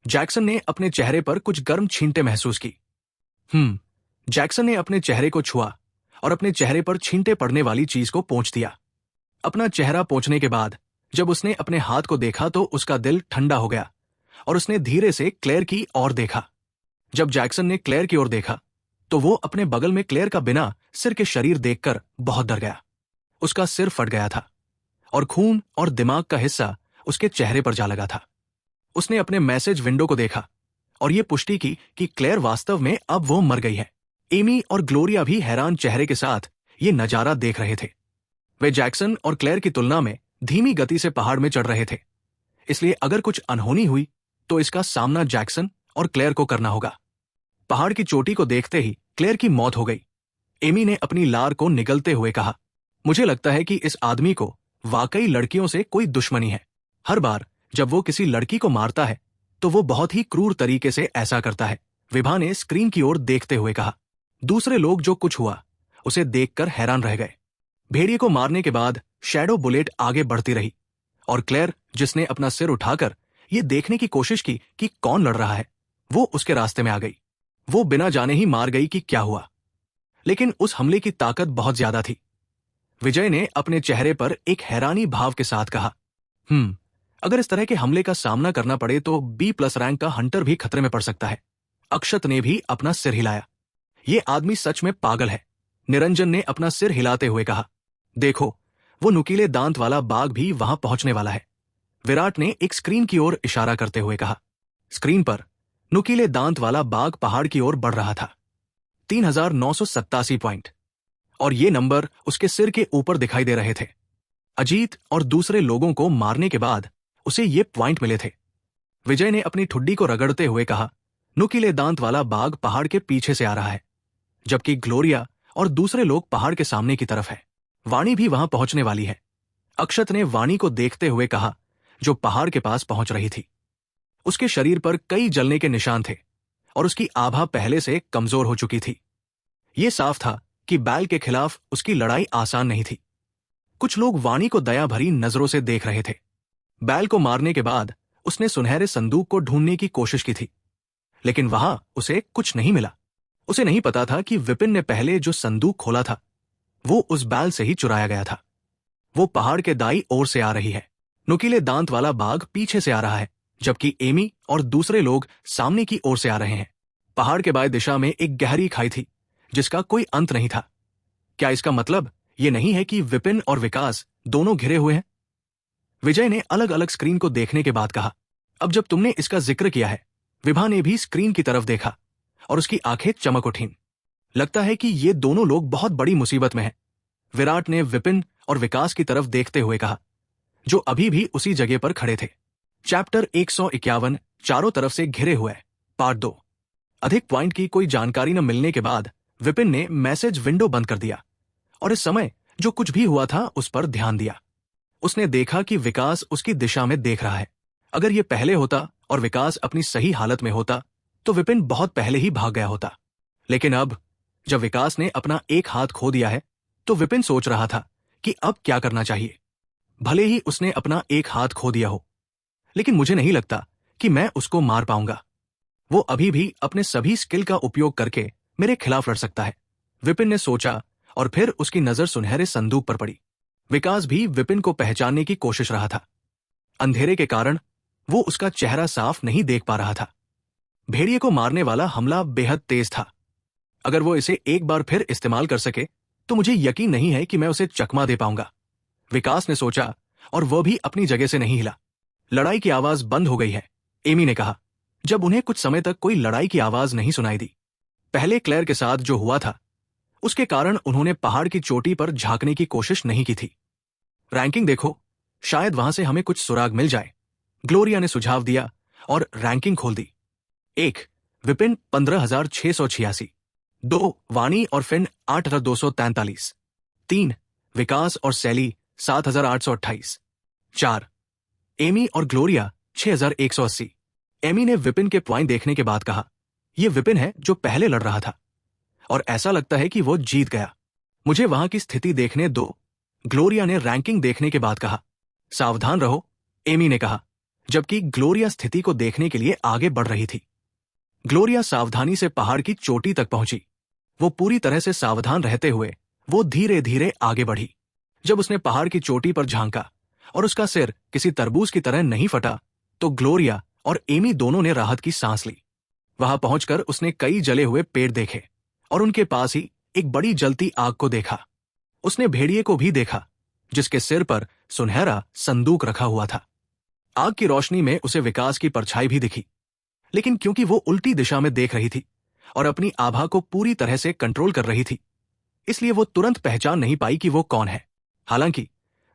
जैक्सन ने अपने चेहरे पर कुछ गर्म छींटे महसूस की। जैक्सन ने अपने चेहरे को छुआ और अपने चेहरे पर छींटे पड़ने वाली चीज को पोंछ दिया। अपना चेहरा पोंछने के बाद जब उसने अपने हाथ को देखा तो उसका दिल ठंडा हो गया और उसने धीरे से क्लेयर की ओर देखा। जब जैक्सन ने क्लेयर की ओर देखा तो वो अपने बगल में क्लेयर का बिना सिर के शरीर देखकर बहुत डर गया। उसका सिर फट गया था और खून और दिमाग का हिस्सा उसके चेहरे पर जा लगा था। उसने अपने मैसेज विंडो को देखा और ये पुष्टि की कि क्लेयर वास्तव में अब वो मर गई है। एमी और ग्लोरिया भी हैरान चेहरे के साथ ये नजारा देख रहे थे। वे जैक्सन और क्लेयर की तुलना में धीमी गति से पहाड़ में चढ़ रहे थे, इसलिए अगर कुछ अनहोनी हुई तो इसका सामना जैक्सन और क्लेयर को करना होगा। पहाड़ की चोटी को देखते ही क्लेयर की मौत हो गई। एमी ने अपनी लार को निगलते हुए कहा, मुझे लगता है कि इस आदमी को वाकई लड़कियों से कोई दुश्मनी है। हर बार जब वो किसी लड़की को मारता है तो वो बहुत ही क्रूर तरीके से ऐसा करता है, विभा ने स्क्रीन की ओर देखते हुए कहा। दूसरे लोग जो कुछ हुआ उसे देखकर हैरान रह गए। भेड़िए को मारने के बाद शैडो बुलेट आगे बढ़ती रही और क्लेयर, जिसने अपना सिर उठाकर ये देखने की कोशिश की कि कौन लड़ रहा है, वो उसके रास्ते में आ गई। वो बिना जाने ही मार गई कि क्या हुआ, लेकिन उस हमले की ताकत बहुत ज्यादा थी। विजय ने अपने चेहरे पर एक हैरानी भाव के साथ कहा, अगर इस तरह के हमले का सामना करना पड़े तो B+ रैंक का हंटर भी खतरे में पड़ सकता है। अक्षत ने भी अपना सिर हिलाया। ये आदमी सच में पागल है, निरंजन ने अपना सिर हिलाते हुए कहा। देखो, वो नुकीले दांत वाला बाघ भी वहां पहुंचने वाला है, विराट ने एक स्क्रीन की ओर इशारा करते हुए कहा। स्क्रीन पर नुकीले दांत वाला बाघ पहाड़ की ओर बढ़ रहा था। 3987 पॉइंट, और ये नंबर उसके सिर के ऊपर दिखाई दे रहे थे। अजीत और दूसरे लोगों को मारने के बाद उसे ये पॉइंट मिले थे। विजय ने अपनी ठुड्डी को रगड़ते हुए कहा, नुकीले दांत वाला बाघ पहाड़ के पीछे से आ रहा है, जबकि ग्लोरिया और दूसरे लोग पहाड़ के सामने की तरफ है। वाणी भी वहां पहुंचने वाली है। अक्षत ने वाणी को देखते हुए कहा, जो पहाड़ के पास पहुंच रही थी। उसके शरीर पर कई जलने के निशान थे और उसकी आभा पहले से कमजोर हो चुकी थी। यह साफ था कि बैल के खिलाफ उसकी लड़ाई आसान नहीं थी। कुछ लोग वाणी को दया भरी नजरों से देख रहे थे। बैल को मारने के बाद उसने सुनहरे संदूक को ढूंढने की कोशिश की थी, लेकिन वहां उसे कुछ नहीं मिला। उसे नहीं पता था कि विपिन ने पहले जो संदूक खोला था वो उस बैल से ही चुराया गया था। वो पहाड़ के दाईं ओर से आ रही है। नुकीले दांत वाला बाघ पीछे से आ रहा है, जबकि एमी और दूसरे लोग सामने की ओर से आ रहे हैं। पहाड़ के बाएं दिशा में एक गहरी खाई थी जिसका कोई अंत नहीं था। क्या इसका मतलब ये नहीं है कि विपिन और विकास दोनों घिरे हुए हैं? विजय ने अलग अलग स्क्रीन को देखने के बाद कहा। अब जब तुमने इसका जिक्र किया है, विभा ने भी स्क्रीन की तरफ देखा और उसकी आंखें चमक उठीं। लगता है कि ये दोनों लोग बहुत बड़ी मुसीबत में हैं। विराट ने विपिन और विकास की तरफ देखते हुए कहा, जो अभी भी उसी जगह पर खड़े थे। चैप्टर 151 चारों तरफ से घिरे हुए, पार्ट 2। अधिक पॉइंट की कोई जानकारी न मिलने के बाद विपिन ने मैसेज विंडो बंद कर दिया और इस समय जो कुछ भी हुआ था उस पर ध्यान दिया। उसने देखा कि विकास उसकी दिशा में देख रहा है। अगर ये पहले होता और विकास अपनी सही हालत में होता तो विपिन बहुत पहले ही भाग गया होता। लेकिन अब जब विकास ने अपना एक हाथ खो दिया है तो विपिन सोच रहा था कि अब क्या करना चाहिए। भले ही उसने अपना एक हाथ खो दिया हो, लेकिन मुझे नहीं लगता कि मैं उसको मार पाऊंगा। वो अभी भी अपने सभी स्किल का उपयोग करके मेरे खिलाफ लड़ सकता है, विपिन ने सोचा। और फिर उसकी नजर सुनहरे संदूक पर पड़ी। विकास भी विपिन को पहचानने की कोशिश रहा था। अंधेरे के कारण वो उसका चेहरा साफ नहीं देख पा रहा था। भेड़िए को मारने वाला हमला बेहद तेज था। अगर वो इसे एक बार फिर इस्तेमाल कर सके तो मुझे यकीन नहीं है कि मैं उसे चकमा दे पाऊंगा, विकास ने सोचा। और वह भी अपनी जगह से नहीं हिला। लड़ाई की आवाज बंद हो गई है, एमी ने कहा, जब उन्हें कुछ समय तक कोई लड़ाई की आवाज नहीं सुनाई दी। पहले क्लेयर के साथ जो हुआ था उसके कारण उन्होंने पहाड़ की चोटी पर झांकने की कोशिश नहीं की थी। रैंकिंग देखो, शायद वहां से हमें कुछ सुराग मिल जाए, ग्लोरिया ने सुझाव दिया और रैंकिंग खोल दी। 1 विपिन 15,686। 2 वाणी और फिन 8,243। 3 विकास और सैली 7,828। 4 एमी और ग्लोरिया 6,180। एमी ने विपिन के पॉइंट देखने के बाद कहा, यह विपिन है जो पहले लड़ रहा था और ऐसा लगता है कि वो जीत गया। मुझे वहां की स्थिति देखने दो, ग्लोरिया ने रैंकिंग देखने के बाद कहा। सावधान रहो, एमी ने कहा, जबकि ग्लोरिया स्थिति को देखने के लिए आगे बढ़ रही थी। ग्लोरिया सावधानी से पहाड़ की चोटी तक पहुंची। वो पूरी तरह से सावधान रहते हुए वो धीरे धीरे आगे बढ़ी। जब उसने पहाड़ की चोटी पर झांका और उसका सिर किसी तरबूज की तरह नहीं फटा तो ग्लोरिया और एमी दोनों ने राहत की सांस ली। वहां पहुंचकर उसने कई जले हुए पेड़ देखे और उनके पास ही एक बड़ी जलती आग को देखा। उसने भेड़िए को भी देखा जिसके सिर पर सुनहरा संदूक रखा हुआ था। आग की रोशनी में उसे विकास की परछाई भी दिखी, लेकिन क्योंकि वो उल्टी दिशा में देख रही थी और अपनी आभा को पूरी तरह से कंट्रोल कर रही थी, इसलिए वो तुरंत पहचान नहीं पाई कि वो कौन है। हालांकि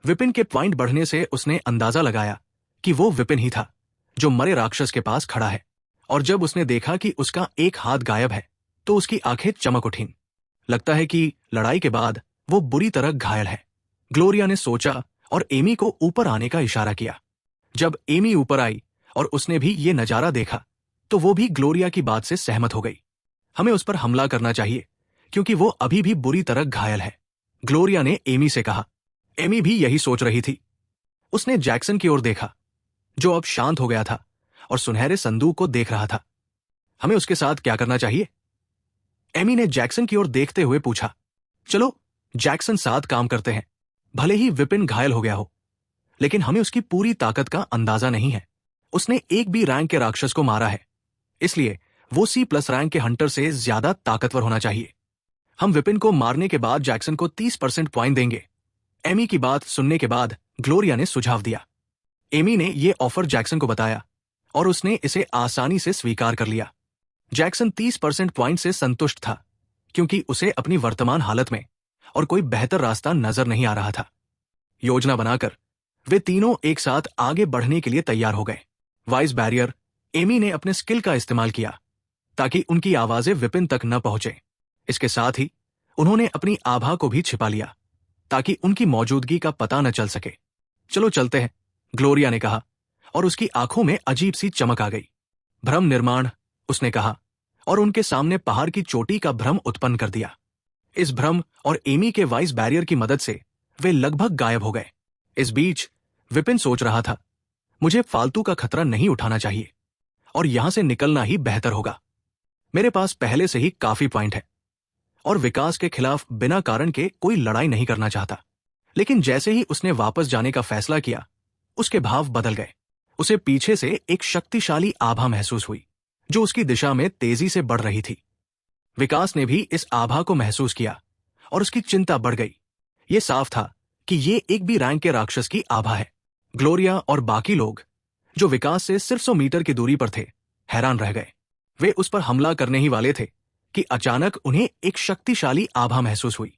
विपिन के पॉइंट बढ़ने से उसने अंदाजा लगाया कि वो विपिन ही था जो मरे राक्षस के पास खड़ा है। और जब उसने देखा कि उसका एक हाथ गायब है तो उसकी आंखें चमक उठीं। लगता है कि लड़ाई के बाद वो बुरी तरह घायल है, ग्लोरिया ने सोचा और एमी को ऊपर आने का इशारा किया। जब एमी ऊपर आई और उसने भी ये नजारा देखा तो वो भी ग्लोरिया की बात से सहमत हो गई। हमें उस पर हमला करना चाहिए क्योंकि वो अभी भी बुरी तरह घायल है, ग्लोरिया ने एमी से कहा। एमी भी यही सोच रही थी। उसने जैक्सन की ओर देखा जो अब शांत हो गया था और सुनहरे संदूक को देख रहा था। हमें उसके साथ क्या करना चाहिए? एमी ने जैक्सन की ओर देखते हुए पूछा। चलो जैक्सन, साथ काम करते हैं। भले ही विपिन घायल हो गया हो, लेकिन हमें उसकी पूरी ताकत का अंदाजा नहीं है। उसने एक भी रैंक के राक्षस को मारा है, इसलिए वो C+ रैंक के हंटर से ज्यादा ताकतवर होना चाहिए। हम विपिन को मारने के बाद जैक्सन को 30% पॉइंट देंगे। एमी की बात सुनने के बाद ग्लोरिया ने सुझाव दिया। एमी ने यह ऑफर जैक्सन को बताया और उसने इसे आसानी से स्वीकार कर लिया। जैक्सन 30% पॉइंट से संतुष्ट था क्योंकि उसे अपनी वर्तमान हालत में और कोई बेहतर रास्ता नजर नहीं आ रहा था। योजना बनाकर वे तीनों एक साथ आगे बढ़ने के लिए तैयार हो गए। वॉइस बैरियर एमी ने अपने स्किल का इस्तेमाल किया ताकि उनकी आवाजें विपिन तक न पहुंचे। इसके साथ ही उन्होंने अपनी आभा को भी छिपा लिया ताकि उनकी मौजूदगी का पता न चल सके। चलो चलते हैं, ग्लोरिया ने कहा और उसकी आंखों में अजीब सी चमक आ गई। भ्रम निर्माण, उसने कहा और उनके सामने पहाड़ की चोटी का भ्रम उत्पन्न कर दिया। इस भ्रम और एमी के वॉइस बैरियर की मदद से वे लगभग गायब हो गए। इस बीच विपिन सोच रहा था, मुझे फालतू का खतरा नहीं उठाना चाहिए और यहां से निकलना ही बेहतर होगा। मेरे पास पहले से ही काफी पॉइंट है और विकास के खिलाफ बिना कारण के कोई लड़ाई नहीं करना चाहता। लेकिन जैसे ही उसने वापस जाने का फैसला किया, उसके भाव बदल गए। उसे पीछे से एक शक्तिशाली आभा महसूस हुई जो उसकी दिशा में तेजी से बढ़ रही थी। विकास ने भी इस आभा को महसूस किया और उसकी चिंता बढ़ गई। यह साफ था कि ये एक भी रैंक के राक्षस की आभा है। ग्लोरिया और बाकी लोग जो विकास से सिर्फ 100 मीटर की दूरी पर थे हैरान रह गए। वे उस पर हमला करने ही वाले थे कि अचानक उन्हें एक शक्तिशाली आभा महसूस हुई।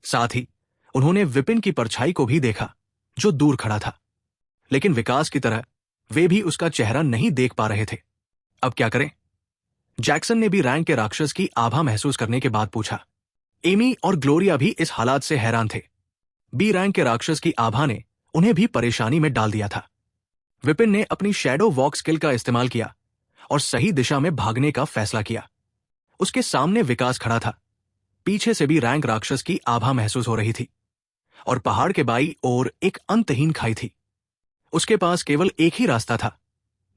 साथ ही उन्होंने विपिन की परछाई को भी देखा जो दूर खड़ा था, लेकिन विकास की तरह वे भी उसका चेहरा नहीं देख पा रहे थे। अब क्या करें? जैक्सन ने भी रैंक के राक्षस की आभा महसूस करने के बाद पूछा। एमी और ग्लोरिया भी इस हालात से हैरान थे। बी रैंक के राक्षस की आभा ने उन्हें भी परेशानी में डाल दिया था। विपिन ने अपनी शैडो वॉक स्किल का इस्तेमाल किया और सही दिशा में भागने का फैसला किया। उसके सामने विकास खड़ा था। पीछे से भी रैंक राक्षस की आभा महसूस हो रही थी और पहाड़ के बाई ओर एक अंतहीन खाई थी। उसके पास केवल एक ही रास्ता था,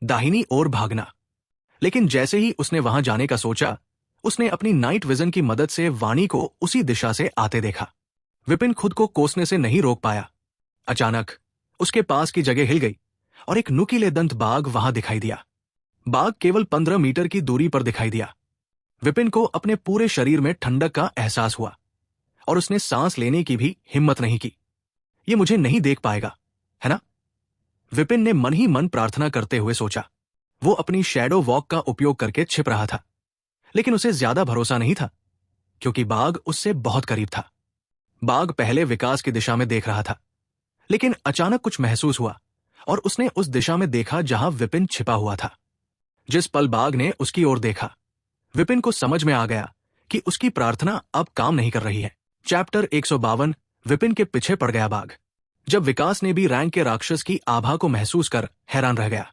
दाहिनी ओर भागना। लेकिन जैसे ही उसने वहां जाने का सोचा, उसने अपनी नाइट विजन की मदद से वाणी को उसी दिशा से आते देखा। विपिन खुद को कोसने से नहीं रोक पाया। अचानक उसके पास की जगह हिल गई और एक नुकीले दंत बाघ वहां दिखाई दिया। बाघ केवल 15 मीटर की दूरी पर दिखाई दिया। विपिन को अपने पूरे शरीर में ठंडक का एहसास हुआ और उसने सांस लेने की भी हिम्मत नहीं की। ये मुझे नहीं देख पाएगा, है ना? विपिन ने मन ही मन प्रार्थना करते हुए सोचा। वो अपनी शैडो वॉक का उपयोग करके छिप रहा था, लेकिन उसे ज्यादा भरोसा नहीं था क्योंकि बाघ उससे बहुत करीब था। बाघ पहले विकास की दिशा में देख रहा था, लेकिन अचानक कुछ महसूस हुआ और उसने उस दिशा में देखा जहां विपिन छिपा हुआ था। जिस पल बाघ ने उसकी ओर देखा, विपिन को समझ में आ गया कि उसकी प्रार्थना अब काम नहीं कर रही है। चैप्टर 152 विपिन के पीछे पड़ गया बाघ। जब विकास ने भी रैंक के राक्षस की आभा को महसूस कर हैरान रह गया,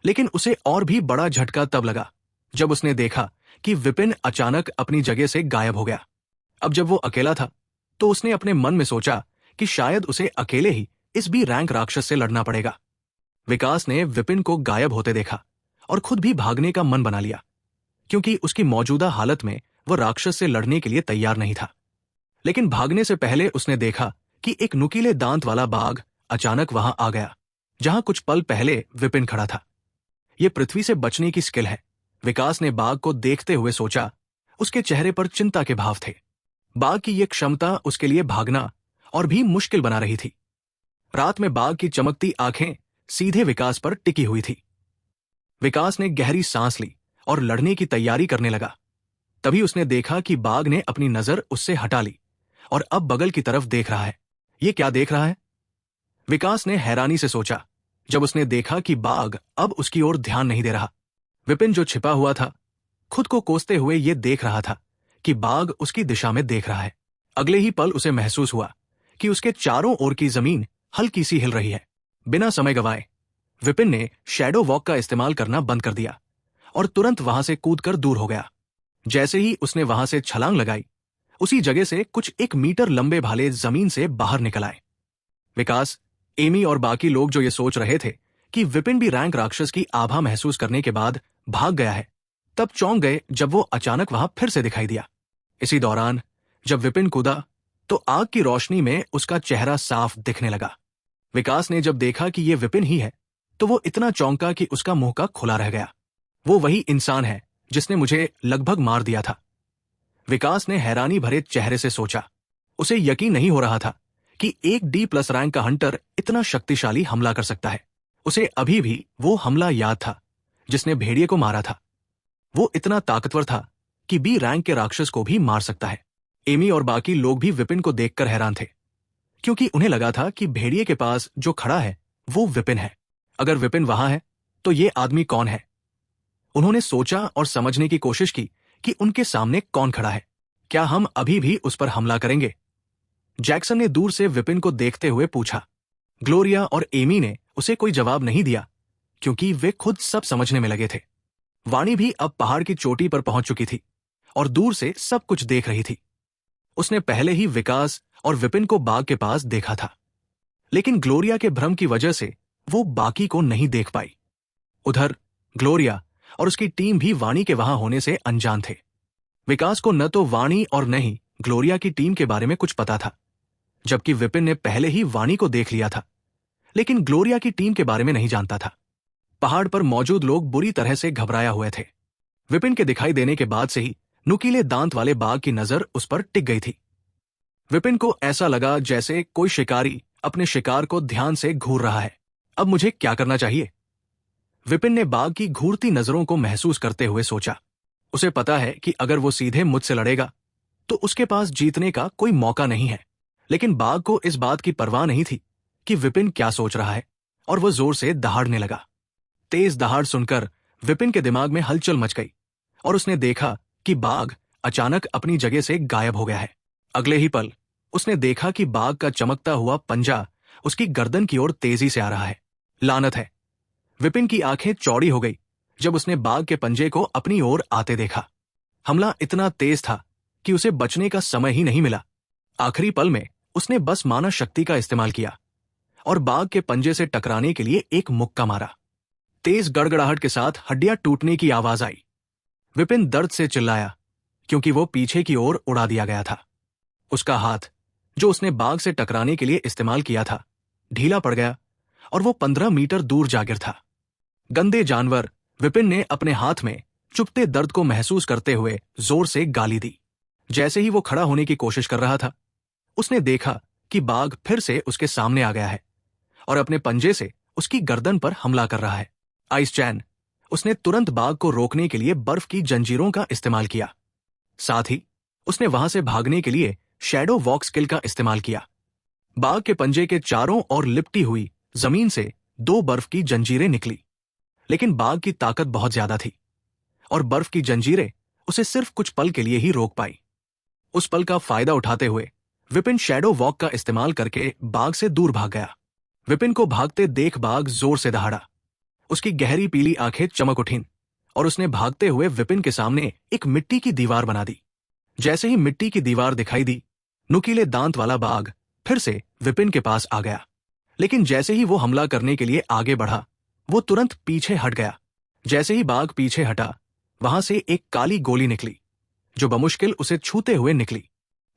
लेकिन उसे और भी बड़ा झटका तब लगा जब उसने देखा कि विपिन अचानक अपनी जगह से गायब हो गया। अब जब वो अकेला था तो उसने अपने मन में सोचा कि शायद उसे अकेले ही इस बी रैंक राक्षस से लड़ना पड़ेगा। विकास ने विपिन को गायब होते देखा और खुद भी भागने का मन बना लिया, क्योंकि उसकी मौजूदा हालत में वह राक्षस से लड़ने के लिए तैयार नहीं था। लेकिन भागने से पहले उसने देखा कि एक नुकीले दांत वाला बाघ अचानक वहां आ गया जहां कुछ पल पहले विपिन खड़ा था। यह पृथ्वी से बचने की स्किल है, विकास ने बाघ को देखते हुए सोचा। उसके चेहरे पर चिंता के भाव थे। बाघ की यह क्षमता उसके लिए भागना और भी मुश्किल बना रही थी। रात में बाघ की चमकती आंखें सीधे विकास पर टिकी हुई थी। विकास ने गहरी सांस ली और लड़ने की तैयारी करने लगा। तभी उसने देखा कि बाघ ने अपनी नजर उससे हटा ली और अब बगल की तरफ देख रहा है। ये क्या देख रहा है? विकास ने हैरानी से सोचा जब उसने देखा कि बाघ अब उसकी ओर ध्यान नहीं दे रहा। विपिन जो छिपा हुआ था, खुद को कोसते हुए ये देख रहा था कि बाघ उसकी दिशा में देख रहा है। अगले ही पल उसे महसूस हुआ कि उसके चारों ओर की जमीन हल्की सी हिल रही है। बिना समय गंवाए विपिन ने शैडो वॉक का इस्तेमाल करना बंद कर दिया और तुरंत वहां से कूदकर दूर हो गया। जैसे ही उसने वहां से छलांग लगाई, उसी जगह से कुछ 1 मीटर लंबे भाले जमीन से बाहर निकल आए। विकास, एमी और बाकी लोग जो ये सोच रहे थे कि विपिन भी रैंक राक्षस की आभा महसूस करने के बाद भाग गया है, तब चौंक गए जब वो अचानक वहां फिर से दिखाई दिया। इसी दौरान जब विपिन कूदा तो आग की रोशनी में उसका चेहरा साफ दिखने लगा। विकास ने जब देखा कि ये विपिन ही है तो वो इतना चौंका कि उसका मुंह का खुला रह गया। वो वही इंसान है जिसने मुझे लगभग मार दिया था। विकास ने हैरानी भरे चेहरे से सोचा। उसे यकीन नहीं हो रहा था कि एक D+ रैंक का हंटर इतना शक्तिशाली हमला कर सकता है। उसे अभी भी वो हमला याद था जिसने भेड़िए को मारा था। वो इतना ताकतवर था कि B रैंक के राक्षस को भी मार सकता है। एमी और बाकी लोग भी विपिन को देखकर हैरान थे, क्योंकि उन्हें लगा था कि भेड़िए के पास जो खड़ा है वो विपिन है। अगर विपिन वहां है तो ये आदमी कौन है? उन्होंने सोचा और समझने की कोशिश की कि उनके सामने कौन खड़ा है। क्या हम अभी भी उस पर हमला करेंगे? जैक्सन ने दूर से विपिन को देखते हुए पूछा। ग्लोरिया और एमी ने उसे कोई जवाब नहीं दिया, क्योंकि वे खुद सब समझने में लगे थे। वाणी भी अब पहाड़ की चोटी पर पहुंच चुकी थी और दूर से सब कुछ देख रही थी। उसने पहले ही विकास और विपिन को बाघ के पास देखा था, लेकिन ग्लोरिया के भ्रम की वजह से वो बाकी को नहीं देख पाई। उधर ग्लोरिया और उसकी टीम भी वाणी के वहां होने से अनजान थे। विकास को न तो वाणी और न ही ग्लोरिया की टीम के बारे में कुछ पता था, जबकि विपिन ने पहले ही वाणी को देख लिया था, लेकिन ग्लोरिया की टीम के बारे में नहीं जानता था। पहाड़ पर मौजूद लोग बुरी तरह से घबराया हुए थे। विपिन के दिखाई देने के बाद से ही नुकीले दांत वाले बाघ की नजर उस पर टिक गई थी। विपिन को ऐसा लगा जैसे कोई शिकारी अपने शिकार को ध्यान से घूर रहा है। अब मुझे क्या करना चाहिए? विपिन ने बाघ की घूरती नजरों को महसूस करते हुए सोचा। उसे पता है कि अगर वो सीधे मुझसे लड़ेगा तो उसके पास जीतने का कोई मौका नहीं है, लेकिन बाघ को इस बात की परवाह नहीं थी कि विपिन क्या सोच रहा है, और वह जोर से दहाड़ने लगा। तेज दहाड़ सुनकर विपिन के दिमाग में हलचल मच गई और उसने देखा कि बाघ अचानक अपनी जगह से गायब हो गया है। अगले ही पल उसने देखा कि बाघ का चमकता हुआ पंजा उसकी गर्दन की ओर तेजी से आ रहा है। लानत है! विपिन की आंखें चौड़ी हो गई जब उसने बाघ के पंजे को अपनी ओर आते देखा। हमला इतना तेज था कि उसे बचने का समय ही नहीं मिला। आखिरी पल में उसने बस मानव शक्ति का इस्तेमाल किया और बाघ के पंजे से टकराने के लिए एक मुक्का मारा। तेज गड़गड़ाहट के साथ हड्डियां टूटने की आवाज आई। विपिन दर्द से चिल्लाया क्योंकि वो पीछे की ओर उड़ा दिया गया था। उसका हाथ, जो उसने बाघ से टकराने के लिए इस्तेमाल किया था, ढीला पड़ गया और वो 15 मीटर दूर जा गिर था। गंदे जानवर! विपिन ने अपने हाथ में चुभते दर्द को महसूस करते हुए जोर से गाली दी। जैसे ही वो खड़ा होने की कोशिश कर रहा था, उसने देखा कि बाघ फिर से उसके सामने आ गया है और अपने पंजे से उसकी गर्दन पर हमला कर रहा है। आइस चैन! उसने तुरंत बाघ को रोकने के लिए बर्फ की जंजीरों का इस्तेमाल किया। साथ ही उसने वहां से भागने के लिए शैडो वॉक स्किल का इस्तेमाल किया। बाघ के पंजे के चारों ओर लिपटी हुई जमीन से 2 बर्फ की जंजीरें निकली, लेकिन बाघ की ताकत बहुत ज्यादा थी और बर्फ की जंजीरें उसे सिर्फ कुछ पल के लिए ही रोक पाई। उस पल का फायदा उठाते हुए विपिन शैडो वॉक का इस्तेमाल करके बाघ से दूर भाग गया। विपिन को भागते देख बाघ जोर से दहाड़ा। उसकी गहरी पीली आंखें चमक उठीं और उसने भागते हुए विपिन के सामने एक मिट्टी की दीवार बना दी। जैसे ही मिट्टी की दीवार दिखाई दी, नुकीले दांत वाला बाघ फिर से विपिन के पास आ गया। लेकिन जैसे ही वो हमला करने के लिए आगे बढ़ा, वो तुरंत पीछे हट गया। जैसे ही बाघ पीछे हटा, वहां से एक काली गोली निकली जो बमुश्किल उसे छूते हुए निकली।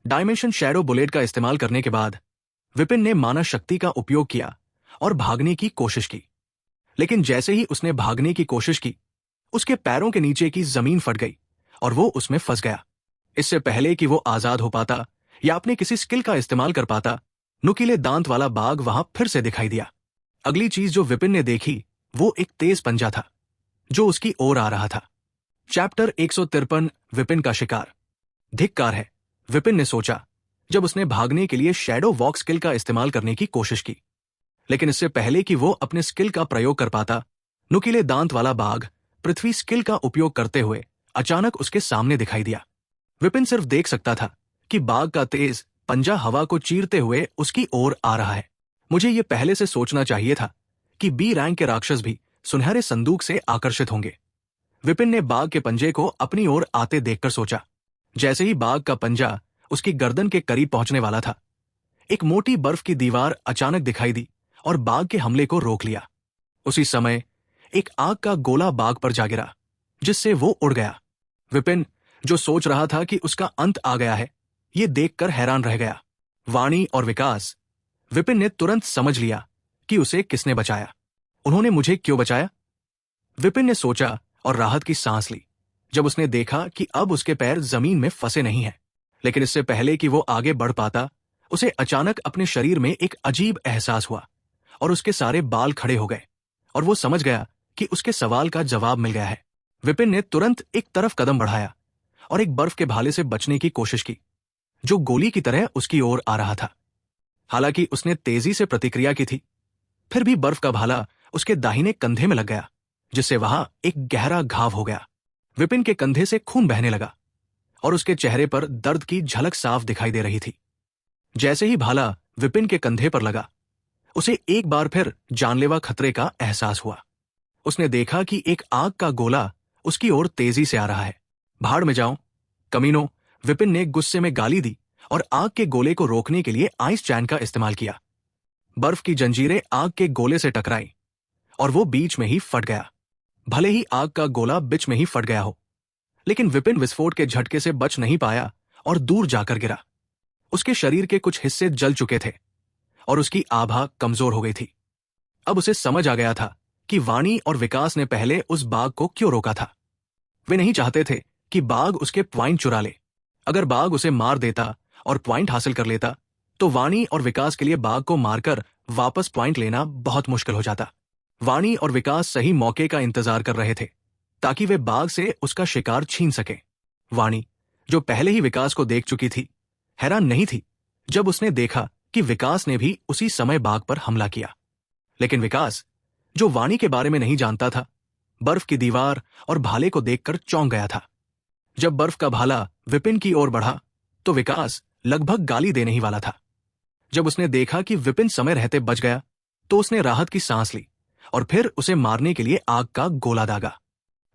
डायमेंशन शैडो बुलेट का इस्तेमाल करने के बाद विपिन ने मानव शक्ति का उपयोग किया और भागने की कोशिश की। लेकिन जैसे ही उसने भागने की कोशिश की, उसके पैरों के नीचे की जमीन फट गई और वो उसमें फंस गया। इससे पहले कि वो आजाद हो पाता या अपने किसी स्किल का इस्तेमाल कर पाता, नुकीले दांत वाला बाघ वहां फिर से दिखाई दिया। अगली चीज जो विपिन ने देखी वो एक तेज पंजा था जो उसकी ओर आ रहा था। चैप्टर 153 विपिन का शिकार। धिक्कार है, विपिन ने सोचा जब उसने भागने के लिए शैडो वॉक स्किल का इस्तेमाल करने की कोशिश की। लेकिन इससे पहले कि वो अपने स्किल का प्रयोग कर पाता, नुकीले दांत वाला बाघ पृथ्वी स्किल का उपयोग करते हुए अचानक उसके सामने दिखाई दिया। विपिन सिर्फ देख सकता था कि बाघ का तेज पंजा हवा को चीरते हुए उसकी ओर आ रहा है। मुझे ये पहले से सोचना चाहिए था कि बी रैंक के राक्षस भी सुनहरे संदूक से आकर्षित होंगे। विपिन ने बाघ के पंजे को अपनी ओर आते देखकर सोचा। जैसे ही बाघ का पंजा उसकी गर्दन के करीब पहुंचने वाला था, एक मोटी बर्फ की दीवार अचानक दिखाई दी और बाघ के हमले को रोक लिया। उसी समय एक आग का गोला बाघ पर जा गिरा, जिससे वो उड़ गया। विपिन, जो सोच रहा था कि उसका अंत आ गया है, ये देखकर हैरान रह गया। वाणी और विकास! विपिन ने तुरंत समझ लिया कि उसे किसने बचाया। उन्होंने मुझे क्यों बचाया? विपिन ने सोचा और राहत की सांस ली जब उसने देखा कि अब उसके पैर जमीन में फंसे नहीं हैं। लेकिन इससे पहले कि वो आगे बढ़ पाता, उसे अचानक अपने शरीर में एक अजीब एहसास हुआ और उसके सारे बाल खड़े हो गए और वो समझ गया कि उसके सवाल का जवाब मिल गया है। विपिन ने तुरंत एक तरफ कदम बढ़ाया और एक बर्फ के भाले से बचने की कोशिश की जो गोली की तरह उसकी ओर आ रहा था। हालांकि उसने तेजी से प्रतिक्रिया की थी, फिर भी बर्फ का भाला उसके दाहिने कंधे में लग गया, जिससे वहां एक गहरा घाव हो गया। विपिन के कंधे से खून बहने लगा और उसके चेहरे पर दर्द की झलक साफ दिखाई दे रही थी। जैसे ही भाला विपिन के कंधे पर लगा, उसे एक बार फिर जानलेवा खतरे का एहसास हुआ। उसने देखा कि एक आग का गोला उसकी ओर तेजी से आ रहा है। भाड़ में जाओ कमीनों! विपिन ने गुस्से में गाली दी और आग के गोले को रोकने के लिए आइस चैन का इस्तेमाल किया। बर्फ की जंजीरें आग के गोले से टकराई और वो बीच में ही फट गया। भले ही आग का गोला बीच में ही फट गया हो, लेकिन विपिन विस्फोट के झटके से बच नहीं पाया और दूर जाकर गिरा। उसके शरीर के कुछ हिस्से जल चुके थे और उसकी आभा कमजोर हो गई थी। अब उसे समझ आ गया था कि वाणी और विकास ने पहले उस बाघ को क्यों रोका था। वे नहीं चाहते थे कि बाघ उसके पॉइंट चुरा ले। अगर बाघ उसे मार देता और पॉइंट हासिल कर लेता, तो वाणी और विकास के लिए बाघ को मारकर वापस पॉइंट लेना बहुत मुश्किल हो जाता। वाणी और विकास सही मौके का इंतजार कर रहे थे ताकि वे बाघ से उसका शिकार छीन सके। वाणी, जो पहले ही विकास को देख चुकी थी, हैरान नहीं थी जब उसने देखा कि विकास ने भी उसी समय बाघ पर हमला किया। लेकिन विकास, जो वाणी के बारे में नहीं जानता था, बर्फ की दीवार और भाले को देखकर चौंक गया था। जब बर्फ का भाला विपिन की ओर बढ़ा, तो विकास लगभग गाली देने ही वाला था। जब उसने देखा कि विपिन समय रहते बच गया तो उसने राहत की सांस ली और फिर उसे मारने के लिए आग का गोला दागा।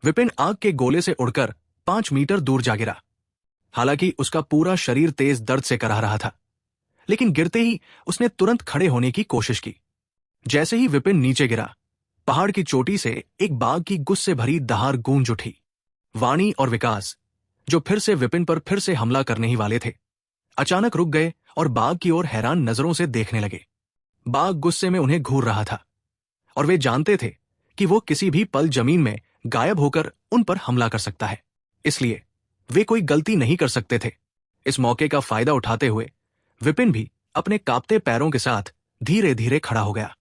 विपिन आग के गोले से उड़कर 5 मीटर दूर जा गिरा। हालांकि उसका पूरा शरीर तेज दर्द से कराह रहा था, लेकिन गिरते ही उसने तुरंत खड़े होने की कोशिश की। जैसे ही विपिन नीचे गिरा, पहाड़ की चोटी से एक बाघ की गुस्से भरी दहाड़ गूंज उठी। वाणी और विकास, जो फिर से विपिन पर फिर से हमला करने ही वाले थे, अचानक रुक गए और बाघ की ओर हैरान नजरों से देखने लगे। बाघ गुस्से में उन्हें घूर रहा था और वे जानते थे कि वो किसी भी पल जमीन में गायब होकर उन पर हमला कर सकता है, इसलिए वे कोई गलती नहीं कर सकते थे। इस मौके का फायदा उठाते हुए विपिन भी अपने कांपते पैरों के साथ धीरे धीरे खड़ा हो गया।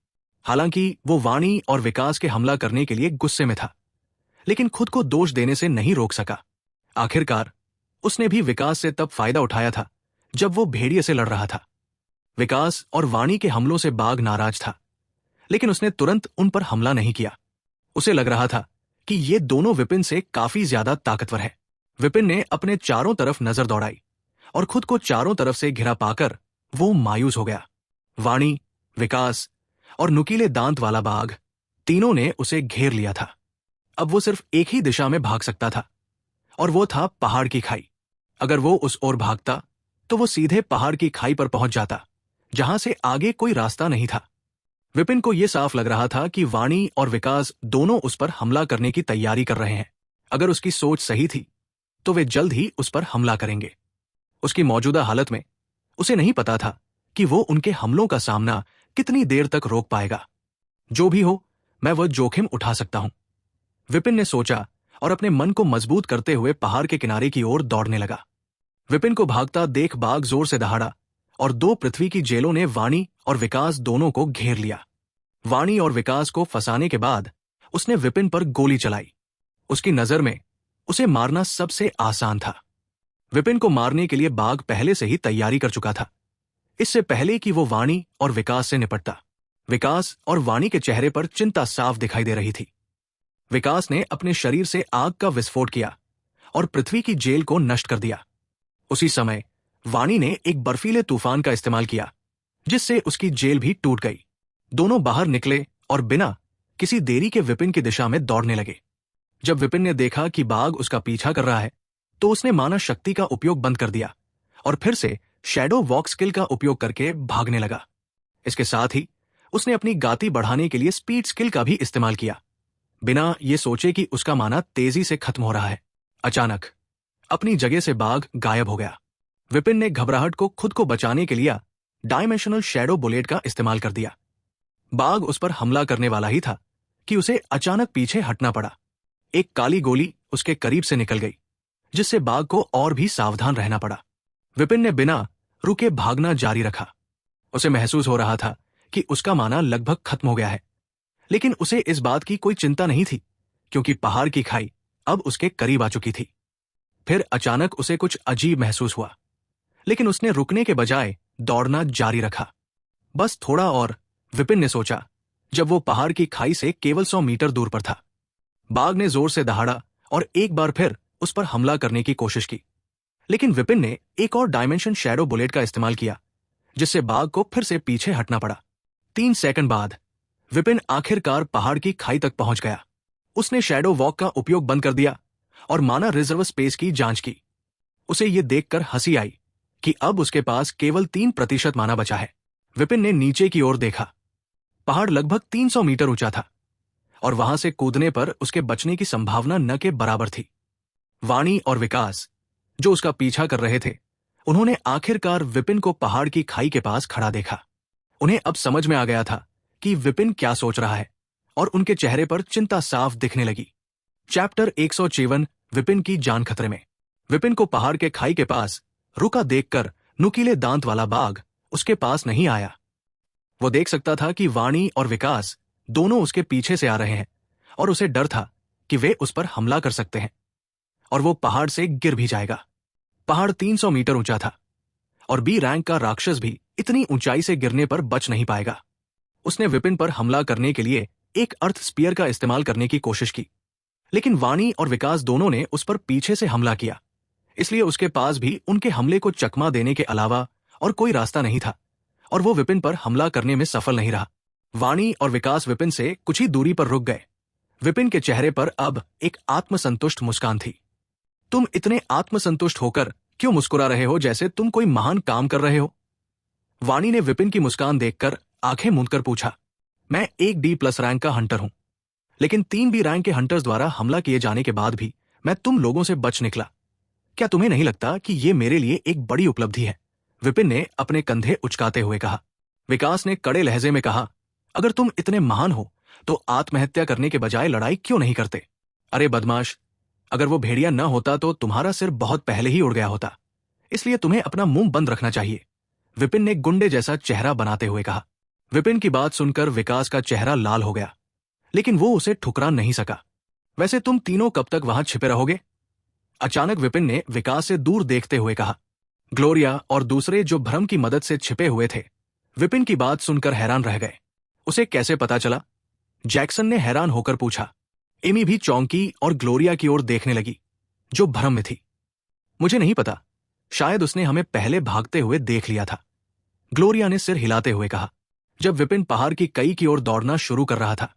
हालांकि वो वाणी और विकास के हमला करने के लिए गुस्से में था, लेकिन खुद को दोष देने से नहीं रोक सका। आखिरकार उसने भी विकास से तब फायदा उठाया था जब वो भेड़िए से लड़ रहा था। विकास और वाणी के हमलों से बाघ नाराज था, लेकिन उसने तुरंत उन पर हमला नहीं किया। उसे लग रहा था कि ये दोनों विपिन से काफी ज्यादा ताकतवर है। विपिन ने अपने चारों तरफ नजर दौड़ाई और खुद को चारों तरफ से घिरा पाकर वो मायूस हो गया। वाणी, विकास और नुकीले दांत वाला बाघ, तीनों ने उसे घेर लिया था। अब वो सिर्फ एक ही दिशा में भाग सकता था, और वो था पहाड़ की खाई। अगर वो उस ओर भागता तो वो सीधे पहाड़ की खाई पर पहुंच जाता, जहां से आगे कोई रास्ता नहीं था। विपिन को यह साफ लग रहा था कि वाणी और विकास दोनों उस पर हमला करने की तैयारी कर रहे हैं। अगर उसकी सोच सही थी तो वे जल्द ही उस पर हमला करेंगे। उसकी मौजूदा हालत में उसे नहीं पता था कि वो उनके हमलों का सामना कितनी देर तक रोक पाएगा। जो भी हो, मैं वह जोखिम उठा सकता हूं, विपिन ने सोचा और अपने मन को मजबूत करते हुए पहाड़ के किनारे की ओर दौड़ने लगा। विपिन को भागता देख बाघ जोर से दहाड़ा और 2 पृथ्वी की जेलों ने वाणी और विकास दोनों को घेर लिया। वाणी और विकास को फंसाने के बाद उसने विपिन पर गोली चलाई। उसकी नजर में उसे मारना सबसे आसान था। विपिन को मारने के लिए बाघ पहले से ही तैयारी कर चुका था, इससे पहले कि वो वाणी और विकास से निपटता। विकास और वाणी के चेहरे पर चिंता साफ दिखाई दे रही थी। विकास ने अपने शरीर से आग का विस्फोट किया और पृथ्वी की जेल को नष्ट कर दिया। उसी समय वाणी ने एक बर्फीले तूफान का इस्तेमाल किया, जिससे उसकी जेल भी टूट गई। दोनों बाहर निकले और बिना किसी देरी के विपिन की दिशा में दौड़ने लगे। जब विपिन ने देखा कि बाघ उसका पीछा कर रहा है, तो उसने मानव शक्ति का उपयोग बंद कर दिया और फिर से शैडो वॉक स्किल का उपयोग करके भागने लगा। इसके साथ ही उसने अपनी गति बढ़ाने के लिए स्पीड स्किल का भी इस्तेमाल किया, बिना ये सोचे कि उसका माना तेजी से खत्म हो रहा है। अचानक अपनी जगह से बाघ गायब हो गया। विपिन ने घबराहट को खुद को बचाने के लिए डायमेंशनल शैडो बुलेट का इस्तेमाल कर दिया। बाघ उस पर हमला करने वाला ही था कि उसे अचानक पीछे हटना पड़ा। एक काली गोली उसके करीब से निकल गई, जिससे बाघ को और भी सावधान रहना पड़ा। विपिन ने बिना रुके भागना जारी रखा। उसे महसूस हो रहा था कि उसका माना लगभग खत्म हो गया है, लेकिन उसे इस बात की कोई चिंता नहीं थी, क्योंकि पहाड़ की खाई अब उसके करीब आ चुकी थी। फिर अचानक उसे कुछ अजीब महसूस हुआ, लेकिन उसने रुकने के बजाय दौड़ना जारी रखा। बस थोड़ा और, विपिन ने सोचा, जब वो पहाड़ की खाई से केवल 100 मीटर दूर पर था। बाघ ने जोर से दहाड़ा और एक बार फिर उस पर हमला करने की कोशिश की, लेकिन विपिन ने एक और डायमेंशन शैडो बुलेट का इस्तेमाल किया, जिससे बाघ को फिर से पीछे हटना पड़ा। 3 सेकंड बाद विपिन आखिरकार पहाड़ की खाई तक पहुंच गया। उसने शैडो वॉक का उपयोग बंद कर दिया और माना रिजर्व स्पेस की जांच की। उसे यह देखकर हंसी आई कि अब उसके पास केवल 3% माना बचा है। विपिन ने नीचे की ओर देखा। पहाड़ लगभग 300 मीटर ऊंचा था और वहां से कूदने पर उसके बचने की संभावना न के बराबर थी। वाणी और विकास, जो उसका पीछा कर रहे थे, उन्होंने आखिरकार विपिन को पहाड़ की खाई के पास खड़ा देखा। उन्हें अब समझ में आ गया था कि विपिन क्या सोच रहा है और उनके चेहरे पर चिंता साफ दिखने लगी। चैप्टर 154, विपिन की जान खतरे में। विपिन को पहाड़ के खाई के पास रुका देखकर नुकीले दांत वाला बाघ उसके पास नहीं आया। वो देख सकता था कि वाणी और विकास दोनों उसके पीछे से आ रहे हैं और उसे डर था कि वे उस पर हमला कर सकते हैं और वो पहाड़ से गिर भी जाएगा। पहाड़ 300 मीटर ऊंचा था और बी रैंक का राक्षस भी इतनी ऊंचाई से गिरने पर बच नहीं पाएगा। उसने विपिन पर हमला करने के लिए एक अर्थ स्पीयर का इस्तेमाल करने की कोशिश की, लेकिन वाणी और विकास दोनों ने उस पर पीछे से हमला किया। इसलिए उसके पास भी उनके हमले को चकमा देने के अलावा और कोई रास्ता नहीं था, और वो विपिन पर हमला करने में सफल नहीं रहा। वाणी और विकास विपिन से कुछ ही दूरी पर रुक गए। विपिन के चेहरे पर अब एक आत्मसंतुष्ट मुस्कान थी। तुम इतने आत्मसंतुष्ट होकर क्यों मुस्कुरा रहे हो, जैसे तुम कोई महान काम कर रहे हो? वाणी ने विपिन की मुस्कान देखकर आंखें मूंदकर पूछा। मैं एक D+ रैंक का हंटर हूं, लेकिन 3B रैंक के हंटर्स द्वारा हमला किए जाने के बाद भी मैं तुम लोगों से बच निकला। क्या तुम्हें नहीं लगता कि यह मेरे लिए एक बड़ी उपलब्धि है? विपिन ने अपने कंधे उचकाते हुए कहा। विकास ने कड़े लहजे में कहा, अगर तुम इतने महान हो तो आत्महत्या करने के बजाय लड़ाई क्यों नहीं करते? अरे बदमाश, अगर वो भेड़िया न होता तो तुम्हारा सिर बहुत पहले ही उड़ गया होता, इसलिए तुम्हें अपना मुंह बंद रखना चाहिए, विपिन ने गुंडे जैसा चेहरा बनाते हुए कहा। विपिन की बात सुनकर विकास का चेहरा लाल हो गया, लेकिन वो उसे ठुकरा नहीं सका। वैसे तुम तीनों कब तक वहां छिपे रहोगे? अचानक विपिन ने विकास से दूर देखते हुए कहा। ग्लोरिया और दूसरे जो भ्रम की मदद से छिपे हुए थे, विपिन की बात सुनकर हैरान रह गए। उसे कैसे पता चला? जैक्सन ने हैरान होकर पूछा। एमी भी चौंकी और ग्लोरिया की ओर देखने लगी, जो भ्रम में थी। मुझे नहीं पता, शायद उसने हमें पहले भागते हुए देख लिया था, ग्लोरिया ने सिर हिलाते हुए कहा। जब विपिन पहाड़ की कई की ओर दौड़ना शुरू कर रहा था,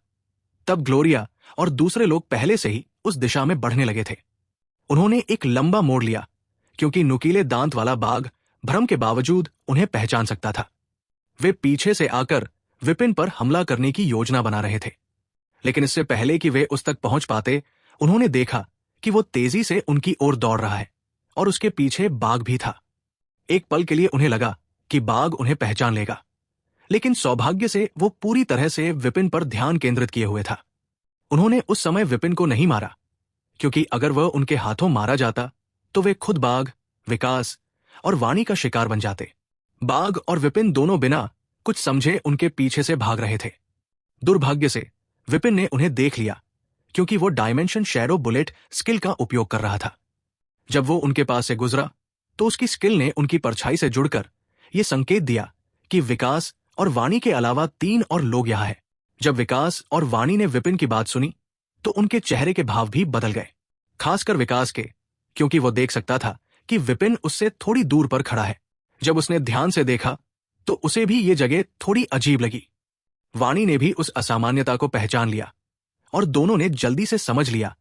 तब ग्लोरिया और दूसरे लोग पहले से ही उस दिशा में बढ़ने लगे थे। उन्होंने एक लंबा मोड़ लिया, क्योंकि नुकीले दांत वाला बाघ भ्रम के बावजूद उन्हें पहचान सकता था। वे पीछे से आकर विपिन पर हमला करने की योजना बना रहे थे, लेकिन इससे पहले कि वे उस तक पहुंच पाते, उन्होंने देखा कि वो तेजी से उनकी ओर दौड़ रहा है और उसके पीछे बाघ भी था। एक पल के लिए उन्हें लगा कि बाघ उन्हें पहचान लेगा, लेकिन सौभाग्य से वो पूरी तरह से विपिन पर ध्यान केंद्रित किए हुए था। उन्होंने उस समय विपिन को नहीं मारा, क्योंकि अगर वह उनके हाथों मारा जाता तो वे खुद बाघ, विकास और वाणी का शिकार बन जाते। बाघ और विपिन दोनों बिना कुछ समझे उनके पीछे से भाग रहे थे। दुर्भाग्य से विपिन ने उन्हें देख लिया, क्योंकि वो डायमेंशन शैडो बुलेट स्किल का उपयोग कर रहा था। जब वो उनके पास से गुजरा तो उसकी स्किल ने उनकी परछाई से जुड़कर यह संकेत दिया कि विकास और वाणी के अलावा 3 और लोग यहां हैं। जब विकास और वाणी ने विपिन की बात सुनी तो उनके चेहरे के भाव भी बदल गए, खासकर विकास के, क्योंकि वो देख सकता था कि विपिन उससे थोड़ी दूर पर खड़ा है। जब उसने ध्यान से देखा तो उसे भी ये जगह थोड़ी अजीब लगी। वाणी ने भी उस असामान्यता को पहचान लिया और दोनों ने जल्दी से समझ लिया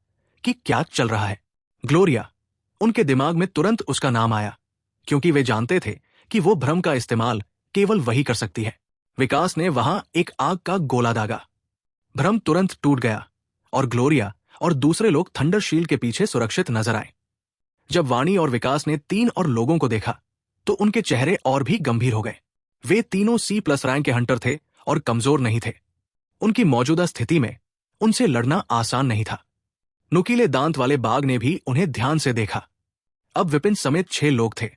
कि क्या चल रहा है। ग्लोरिया, उनके दिमाग में तुरंत उसका नाम आया, क्योंकि वे जानते थे कि वो भ्रम का इस्तेमाल केवल वही कर सकती है। विकास ने वहां एक आग का गोला दागा। भ्रम तुरंत टूट गया और ग्लोरिया और दूसरे लोग थंडर शील्ड के पीछे सुरक्षित नजर आए। जब वाणी और विकास ने 3 और लोगों को देखा तो उनके चेहरे और भी गंभीर हो गए। वे तीनों C+ रैंक के हंटर थे और कमजोर नहीं थे। उनकी मौजूदा स्थिति में उनसे लड़ना आसान नहीं था। नुकीले दांत वाले बाघ ने भी उन्हें ध्यान से देखा। अब विपिन समेत 6 लोग थे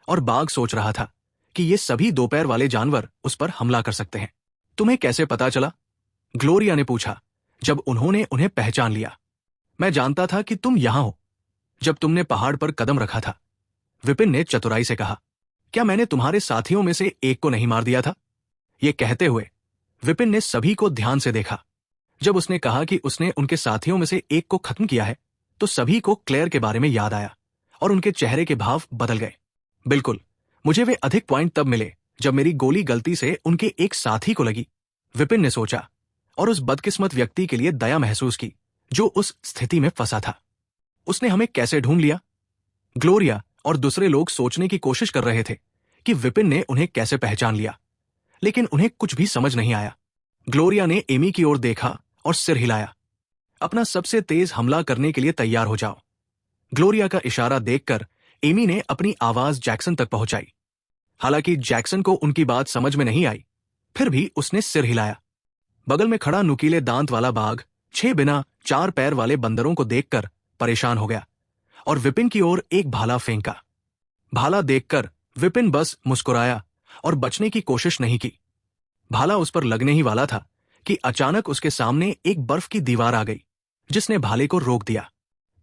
और बाघ सोच रहा था कि ये सभी 2 पैर वाले जानवर उस पर हमला कर सकते हैं। तुम्हें कैसे पता चला? ग्लोरिया ने पूछा, जब उन्होंने उन्हें पहचान लिया। मैं जानता था कि तुम यहां हो जब तुमने पहाड़ पर कदम रखा था, विपिन ने चतुराई से कहा। क्या मैंने तुम्हारे साथियों में से एक को नहीं मार दिया था? ये कहते हुए विपिन ने सभी को ध्यान से देखा। जब उसने कहा कि उसने उनके साथियों में से एक को खत्म किया है, तो सभी को क्लेयर के बारे में याद आया और उनके चेहरे के भाव बदल गए। बिल्कुल, मुझे वे अधिक पॉइंट तब मिले जब मेरी गोली गलती से उनके एक साथी को लगी, विपिन ने सोचा, और उस बदकिस्मत व्यक्ति के लिए दया महसूस की जो उस स्थिति में फंसा था। उसने हमें कैसे ढूंढ लिया? ग्लोरिया और दूसरे लोग सोचने की कोशिश कर रहे थे कि विपिन ने उन्हें कैसे पहचान लिया, लेकिन उन्हें कुछ भी समझ नहीं आया। ग्लोरिया ने एमी की ओर देखा और सिर हिलाया। अपना सबसे तेज हमला करने के लिए तैयार हो जाओ। ग्लोरिया का इशारा देखकर एमी ने अपनी आवाज जैक्सन तक पहुंचाई। हालांकि जैक्सन को उनकी बात समझ में नहीं आई, फिर भी उसने सिर हिलाया। बगल में खड़ा नुकीले दांत वाला बाघ 6 बिना 4 पैर वाले बंदरों को देखकर परेशान हो गया और विपिन की ओर एक भाला फेंका। भाला देखकर विपिन बस मुस्कुराया और बचने की कोशिश नहीं की। भाला उस पर लगने ही वाला था कि अचानक उसके सामने एक बर्फ की दीवार आ गई, जिसने भाले को रोक दिया।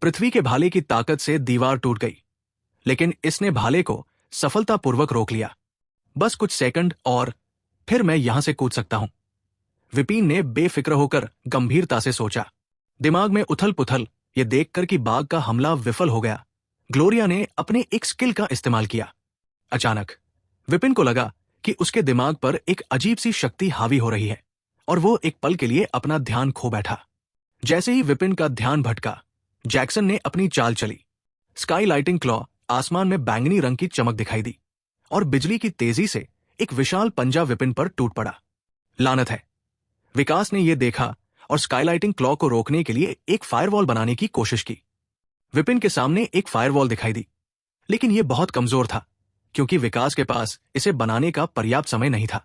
पृथ्वी के भाले की ताकत से दीवार टूट गई, लेकिन इसने भाले को सफलतापूर्वक रोक लिया। बस कुछ सेकंड और फिर मैं यहां से कूद सकता हूं, विपिन ने बेफिक्र होकर गंभीरता से सोचा। दिमाग में उथल पुथल ये देखकर कि बाघ का हमला विफल हो गया, ग्लोरिया ने अपने एक स्किल का इस्तेमाल किया। अचानक विपिन को लगा कि उसके दिमाग पर एक अजीब सी शक्ति हावी हो रही है और वो एक पल के लिए अपना ध्यान खो बैठा। जैसे ही विपिन का ध्यान भटका, जैक्सन ने अपनी चाल चली। स्काई लाइटिंग क्लॉ आसमान में बैंगनी रंग की चमक दिखाई दी और बिजली की तेजी से एक विशाल पंजा विपिन पर टूट पड़ा। लानत है! विकास ने यह देखा और स्काईलाइटिंग क्लॉ को रोकने के लिए एक फायरवॉल बनाने की कोशिश की। विपिन के सामने एक फायरवॉल दिखाई दी, लेकिन यह बहुत कमजोर था क्योंकि विकास के पास इसे बनाने का पर्याप्त समय नहीं था।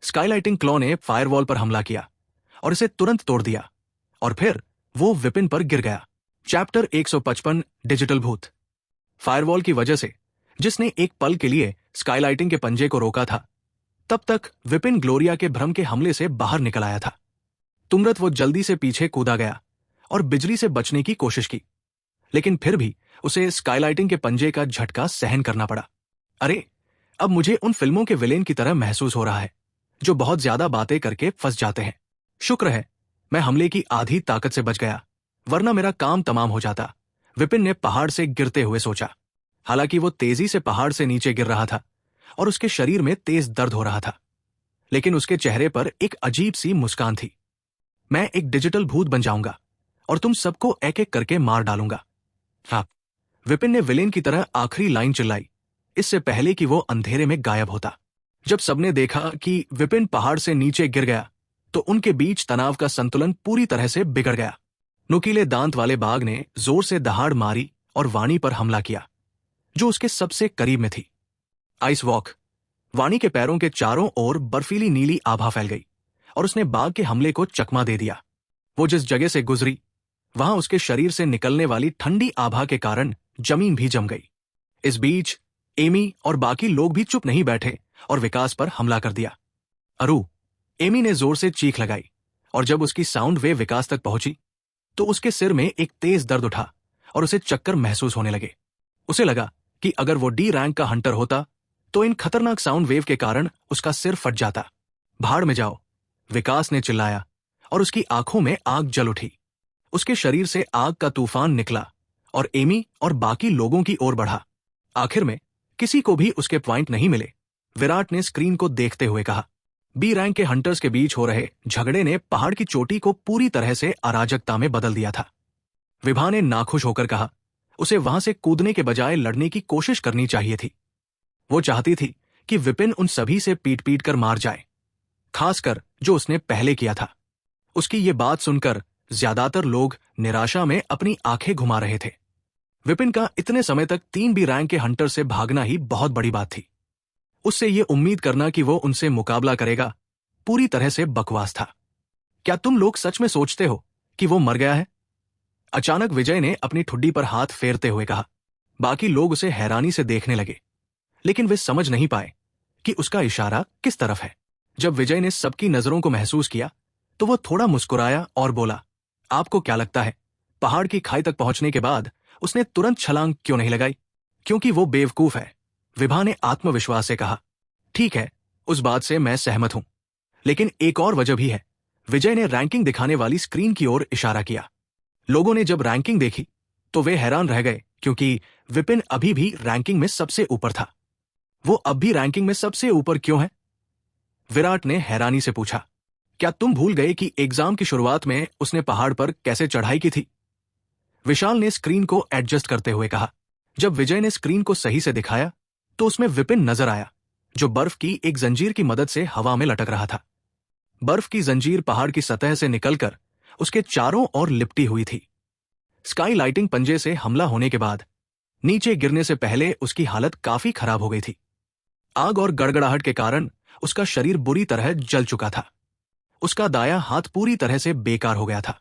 स्काईलाइटिंग क्लॉ ने फायरवॉल पर हमला किया और इसे तुरंत तोड़ दिया और फिर वो विपिन पर गिर गया। चैप्टर 155 डिजिटल भूत। फायरवॉल की वजह से जिसने एक पल के लिए स्काईलाइटिंग के पंजे को रोका था, तब तक विपिन ग्लोरिया के भ्रम के हमले से बाहर निकल आया था। तुरंत वो जल्दी से पीछे कूदा गया और बिजली से बचने की कोशिश की, लेकिन फिर भी उसे स्काईलाइटिंग के पंजे का झटका सहन करना पड़ा। अरे, अब मुझे उन फिल्मों के विलेन की तरह महसूस हो रहा है जो बहुत ज्यादा बातें करके फंस जाते हैं। शुक्र है मैं हमले की आधी ताकत से बच गया, वरना मेरा काम तमाम हो जाता, विपिन ने पहाड़ से गिरते हुए सोचा। हालांकि वो तेजी से पहाड़ से नीचे गिर रहा था और उसके शरीर में तेज दर्द हो रहा था, लेकिन उसके चेहरे पर एक अजीब सी मुस्कान थी। मैं एक डिजिटल भूत बन जाऊंगा और तुम सबको एक एक करके मार डालूंगा। हाँ, विपिन ने विलेन की तरह आखिरी लाइन चिल्लाई, इससे पहले कि वो अंधेरे में गायब होता। जब सबने देखा कि विपिन पहाड़ से नीचे गिर गया, तो उनके बीच तनाव का संतुलन पूरी तरह से बिगड़ गया। नुकीले दांत वाले बाघ ने जोर से दहाड़ मारी और वाणी पर हमला किया, जो उसके सबसे करीब में थी। Ice walk. वाणी के पैरों के चारों ओर बर्फीली नीली आभा फैल गई और उसने बाघ के हमले को चकमा दे दिया। वो जिस जगह से गुजरी, वहां उसके शरीर से निकलने वाली ठंडी आभा के कारण जमीन भी जम गई। इस बीच एमी और बाकी लोग भी चुप नहीं बैठे और विकास पर हमला कर दिया। अरु! एमी ने जोर से चीख लगाई और जब उसकी साउंड वेव विकास तक पहुंची, तो उसके सिर में एक तेज दर्द उठा और उसे चक्कर महसूस होने लगे। उसे लगा कि अगर वो डी रैंक का हंटर होता तो इन खतरनाक साउंड वेव के कारण उसका सिर फट जाता। भाड़ में जाओ! विकास ने चिल्लाया और उसकी आंखों में आग जल उठी। उसके शरीर से आग का तूफान निकला और एमी और बाकी लोगों की ओर बढ़ा। आखिर में किसी को भी उसके पॉइंट नहीं मिले। विराट ने स्क्रीन को देखते हुए कहा, बी रैंक के हंटर्स के बीच हो रहे झगड़े ने पहाड़ की चोटी को पूरी तरह से अराजकता में बदल दिया था। विभा ने नाखुश होकर कहा, उसे वहां से कूदने के बजाय लड़ने की कोशिश करनी चाहिए थी। वो चाहती थी कि विपिन उन सभी से पीट पीट कर मार जाए, खासकर जो उसने पहले किया था। उसकी ये बात सुनकर ज्यादातर लोग निराशा में अपनी आंखें घुमा रहे थे। विपिन का इतने समय तक 3 बी रैंक के हंटर से भागना ही बहुत बड़ी बात थी। उससे ये उम्मीद करना कि वो उनसे मुकाबला करेगा पूरी तरह से बकवास था। क्या तुम लोग सच में सोचते हो कि वो मर गया है? अचानक विजय ने अपनी ठुड्डी पर हाथ फेरते हुए कहा। बाकी लोग उसे हैरानी से देखने लगे, लेकिन वे समझ नहीं पाए कि उसका इशारा किस तरफ है। जब विजय ने सबकी नजरों को महसूस किया, तो वो थोड़ा मुस्कुराया और बोला, आपको क्या लगता है पहाड़ की खाई तक पहुंचने के बाद उसने तुरंत छलांग क्यों नहीं लगाई? क्योंकि वो बेवकूफ है, विभा ने आत्मविश्वास से कहा। ठीक है, उस बात से मैं सहमत हूं, लेकिन एक और वजह भी है। विजय ने रैंकिंग दिखाने वाली स्क्रीन की ओर इशारा किया। लोगों ने जब रैंकिंग देखी तो वे हैरान रह गए, क्योंकि विपिन अभी भी रैंकिंग में सबसे ऊपर था। वो अब भी रैंकिंग में सबसे ऊपर क्यों है? विराट ने हैरानी से पूछा। क्या तुम भूल गए कि एग्जाम की शुरुआत में उसने पहाड़ पर कैसे चढ़ाई की थी? विशाल ने स्क्रीन को एडजस्ट करते हुए कहा। जब विजय ने स्क्रीन को सही से दिखाया तो उसमें विपिन नजर आया, जो बर्फ की एक जंजीर की मदद से हवा में लटक रहा था। बर्फ की जंजीर पहाड़ की सतह से निकलकर उसके चारों ओर लिपटी हुई थी। स्काई लाइटिंग पंजे से हमला होने के बाद नीचे गिरने से पहले उसकी हालत काफी खराब हो गई थी। आग और गड़गड़ाहट के कारण उसका शरीर बुरी तरह जल चुका था। उसका दायां हाथ पूरी तरह से बेकार हो गया था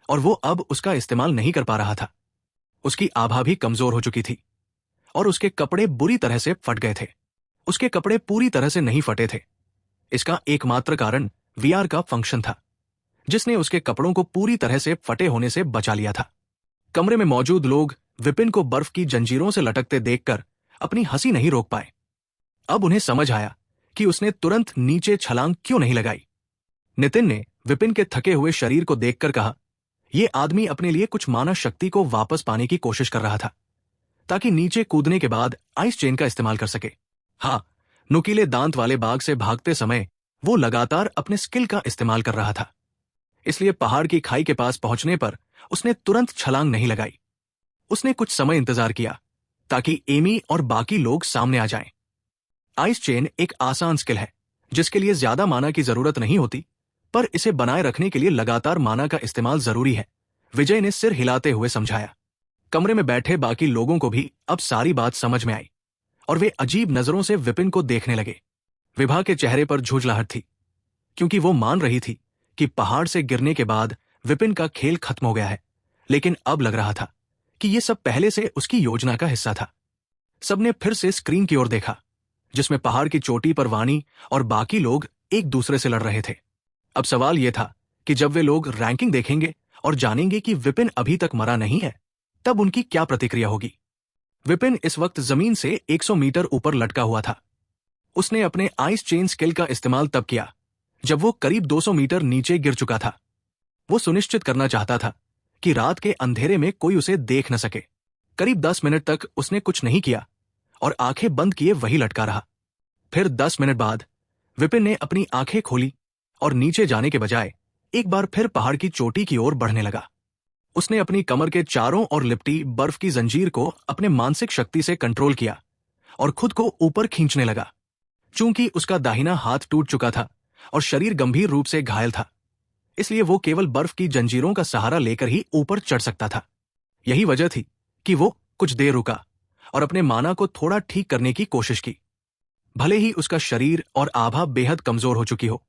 और वो अब उसका इस्तेमाल नहीं कर पा रहा था। उसकी आभा भी कमजोर हो चुकी थी और उसके कपड़े बुरी तरह से फट गए थे। उसके कपड़े पूरी तरह से नहीं फटे थे। इसका एकमात्र कारण वीआर का फंक्शन था, जिसने उसके कपड़ों को पूरी तरह से फटे होने से बचा लिया था। कमरे में मौजूद लोग विपिन को बर्फ की जंजीरों से लटकते देखकर अपनी हंसी नहीं रोक पाए। अब उन्हें समझ आया कि उसने तुरंत नीचे छलांग क्यों नहीं लगाई। नितिन ने विपिन के थके हुए शरीर को देखकर कहा, यह आदमी अपने लिए कुछ मानव शक्ति को वापस पाने की कोशिश कर रहा था। ताकि नीचे कूदने के बाद आइस चेन का इस्तेमाल कर सके। हाँ, नुकीले दांत वाले बाघ से भागते समय वो लगातार अपने स्किल का इस्तेमाल कर रहा था, इसलिए पहाड़ की खाई के पास पहुंचने पर उसने तुरंत छलांग नहीं लगाई। उसने कुछ समय इंतजार किया ताकि एमी और बाकी लोग सामने आ जाएं। आइस चेन एक आसान स्किल है जिसके लिए ज्यादा माना की जरूरत नहीं होती, पर इसे बनाए रखने के लिए लगातार माना का इस्तेमाल जरूरी है, विजय ने सिर हिलाते हुए समझाया। कमरे में बैठे बाकी लोगों को भी अब सारी बात समझ में आई और वे अजीब नजरों से विपिन को देखने लगे। विभा के चेहरे पर झुंझलाहट थी, क्योंकि वो मान रही थी कि पहाड़ से गिरने के बाद विपिन का खेल खत्म हो गया है, लेकिन अब लग रहा था कि ये सब पहले से उसकी योजना का हिस्सा था। सबने फिर से स्क्रीन की ओर देखा, जिसमें पहाड़ की चोटी पर वाणी और बाकी लोग एक दूसरे से लड़ रहे थे। अब सवाल यह था कि जब वे लोग रैंकिंग देखेंगे और जानेंगे कि विपिन अभी तक मरा नहीं है, तब उनकी क्या प्रतिक्रिया होगी। विपिन इस वक्त जमीन से 100 मीटर ऊपर लटका हुआ था। उसने अपने आइस चेन स्किल का इस्तेमाल तब किया जब वो करीब 200 मीटर नीचे गिर चुका था। वो सुनिश्चित करना चाहता था कि रात के अंधेरे में कोई उसे देख न सके। करीब 10 मिनट तक उसने कुछ नहीं किया और आंखें बंद किए वही लटका रहा। फिर 10 मिनट बाद विपिन ने अपनी आंखें खोली और नीचे जाने के बजाय एक बार फिर पहाड़ की चोटी की ओर बढ़ने लगा। उसने अपनी कमर के चारों ओर लिपटी बर्फ की जंजीर को अपने मानसिक शक्ति से कंट्रोल किया और खुद को ऊपर खींचने लगा। चूंकि उसका दाहिना हाथ टूट चुका था और शरीर गंभीर रूप से घायल था, इसलिए वो केवल बर्फ की जंजीरों का सहारा लेकर ही ऊपर चढ़ सकता था। यही वजह थी कि वो कुछ देर रुका और अपने माना को थोड़ा ठीक करने की कोशिश की। भले ही उसका शरीर और आभा बेहद कमजोर हो चुकी हो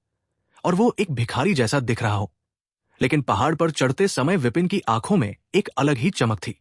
और वो एक भिखारी जैसा दिख रहा हो, लेकिन पहाड़ पर चढ़ते समय विपिन की आंखों में एक अलग ही चमक थी।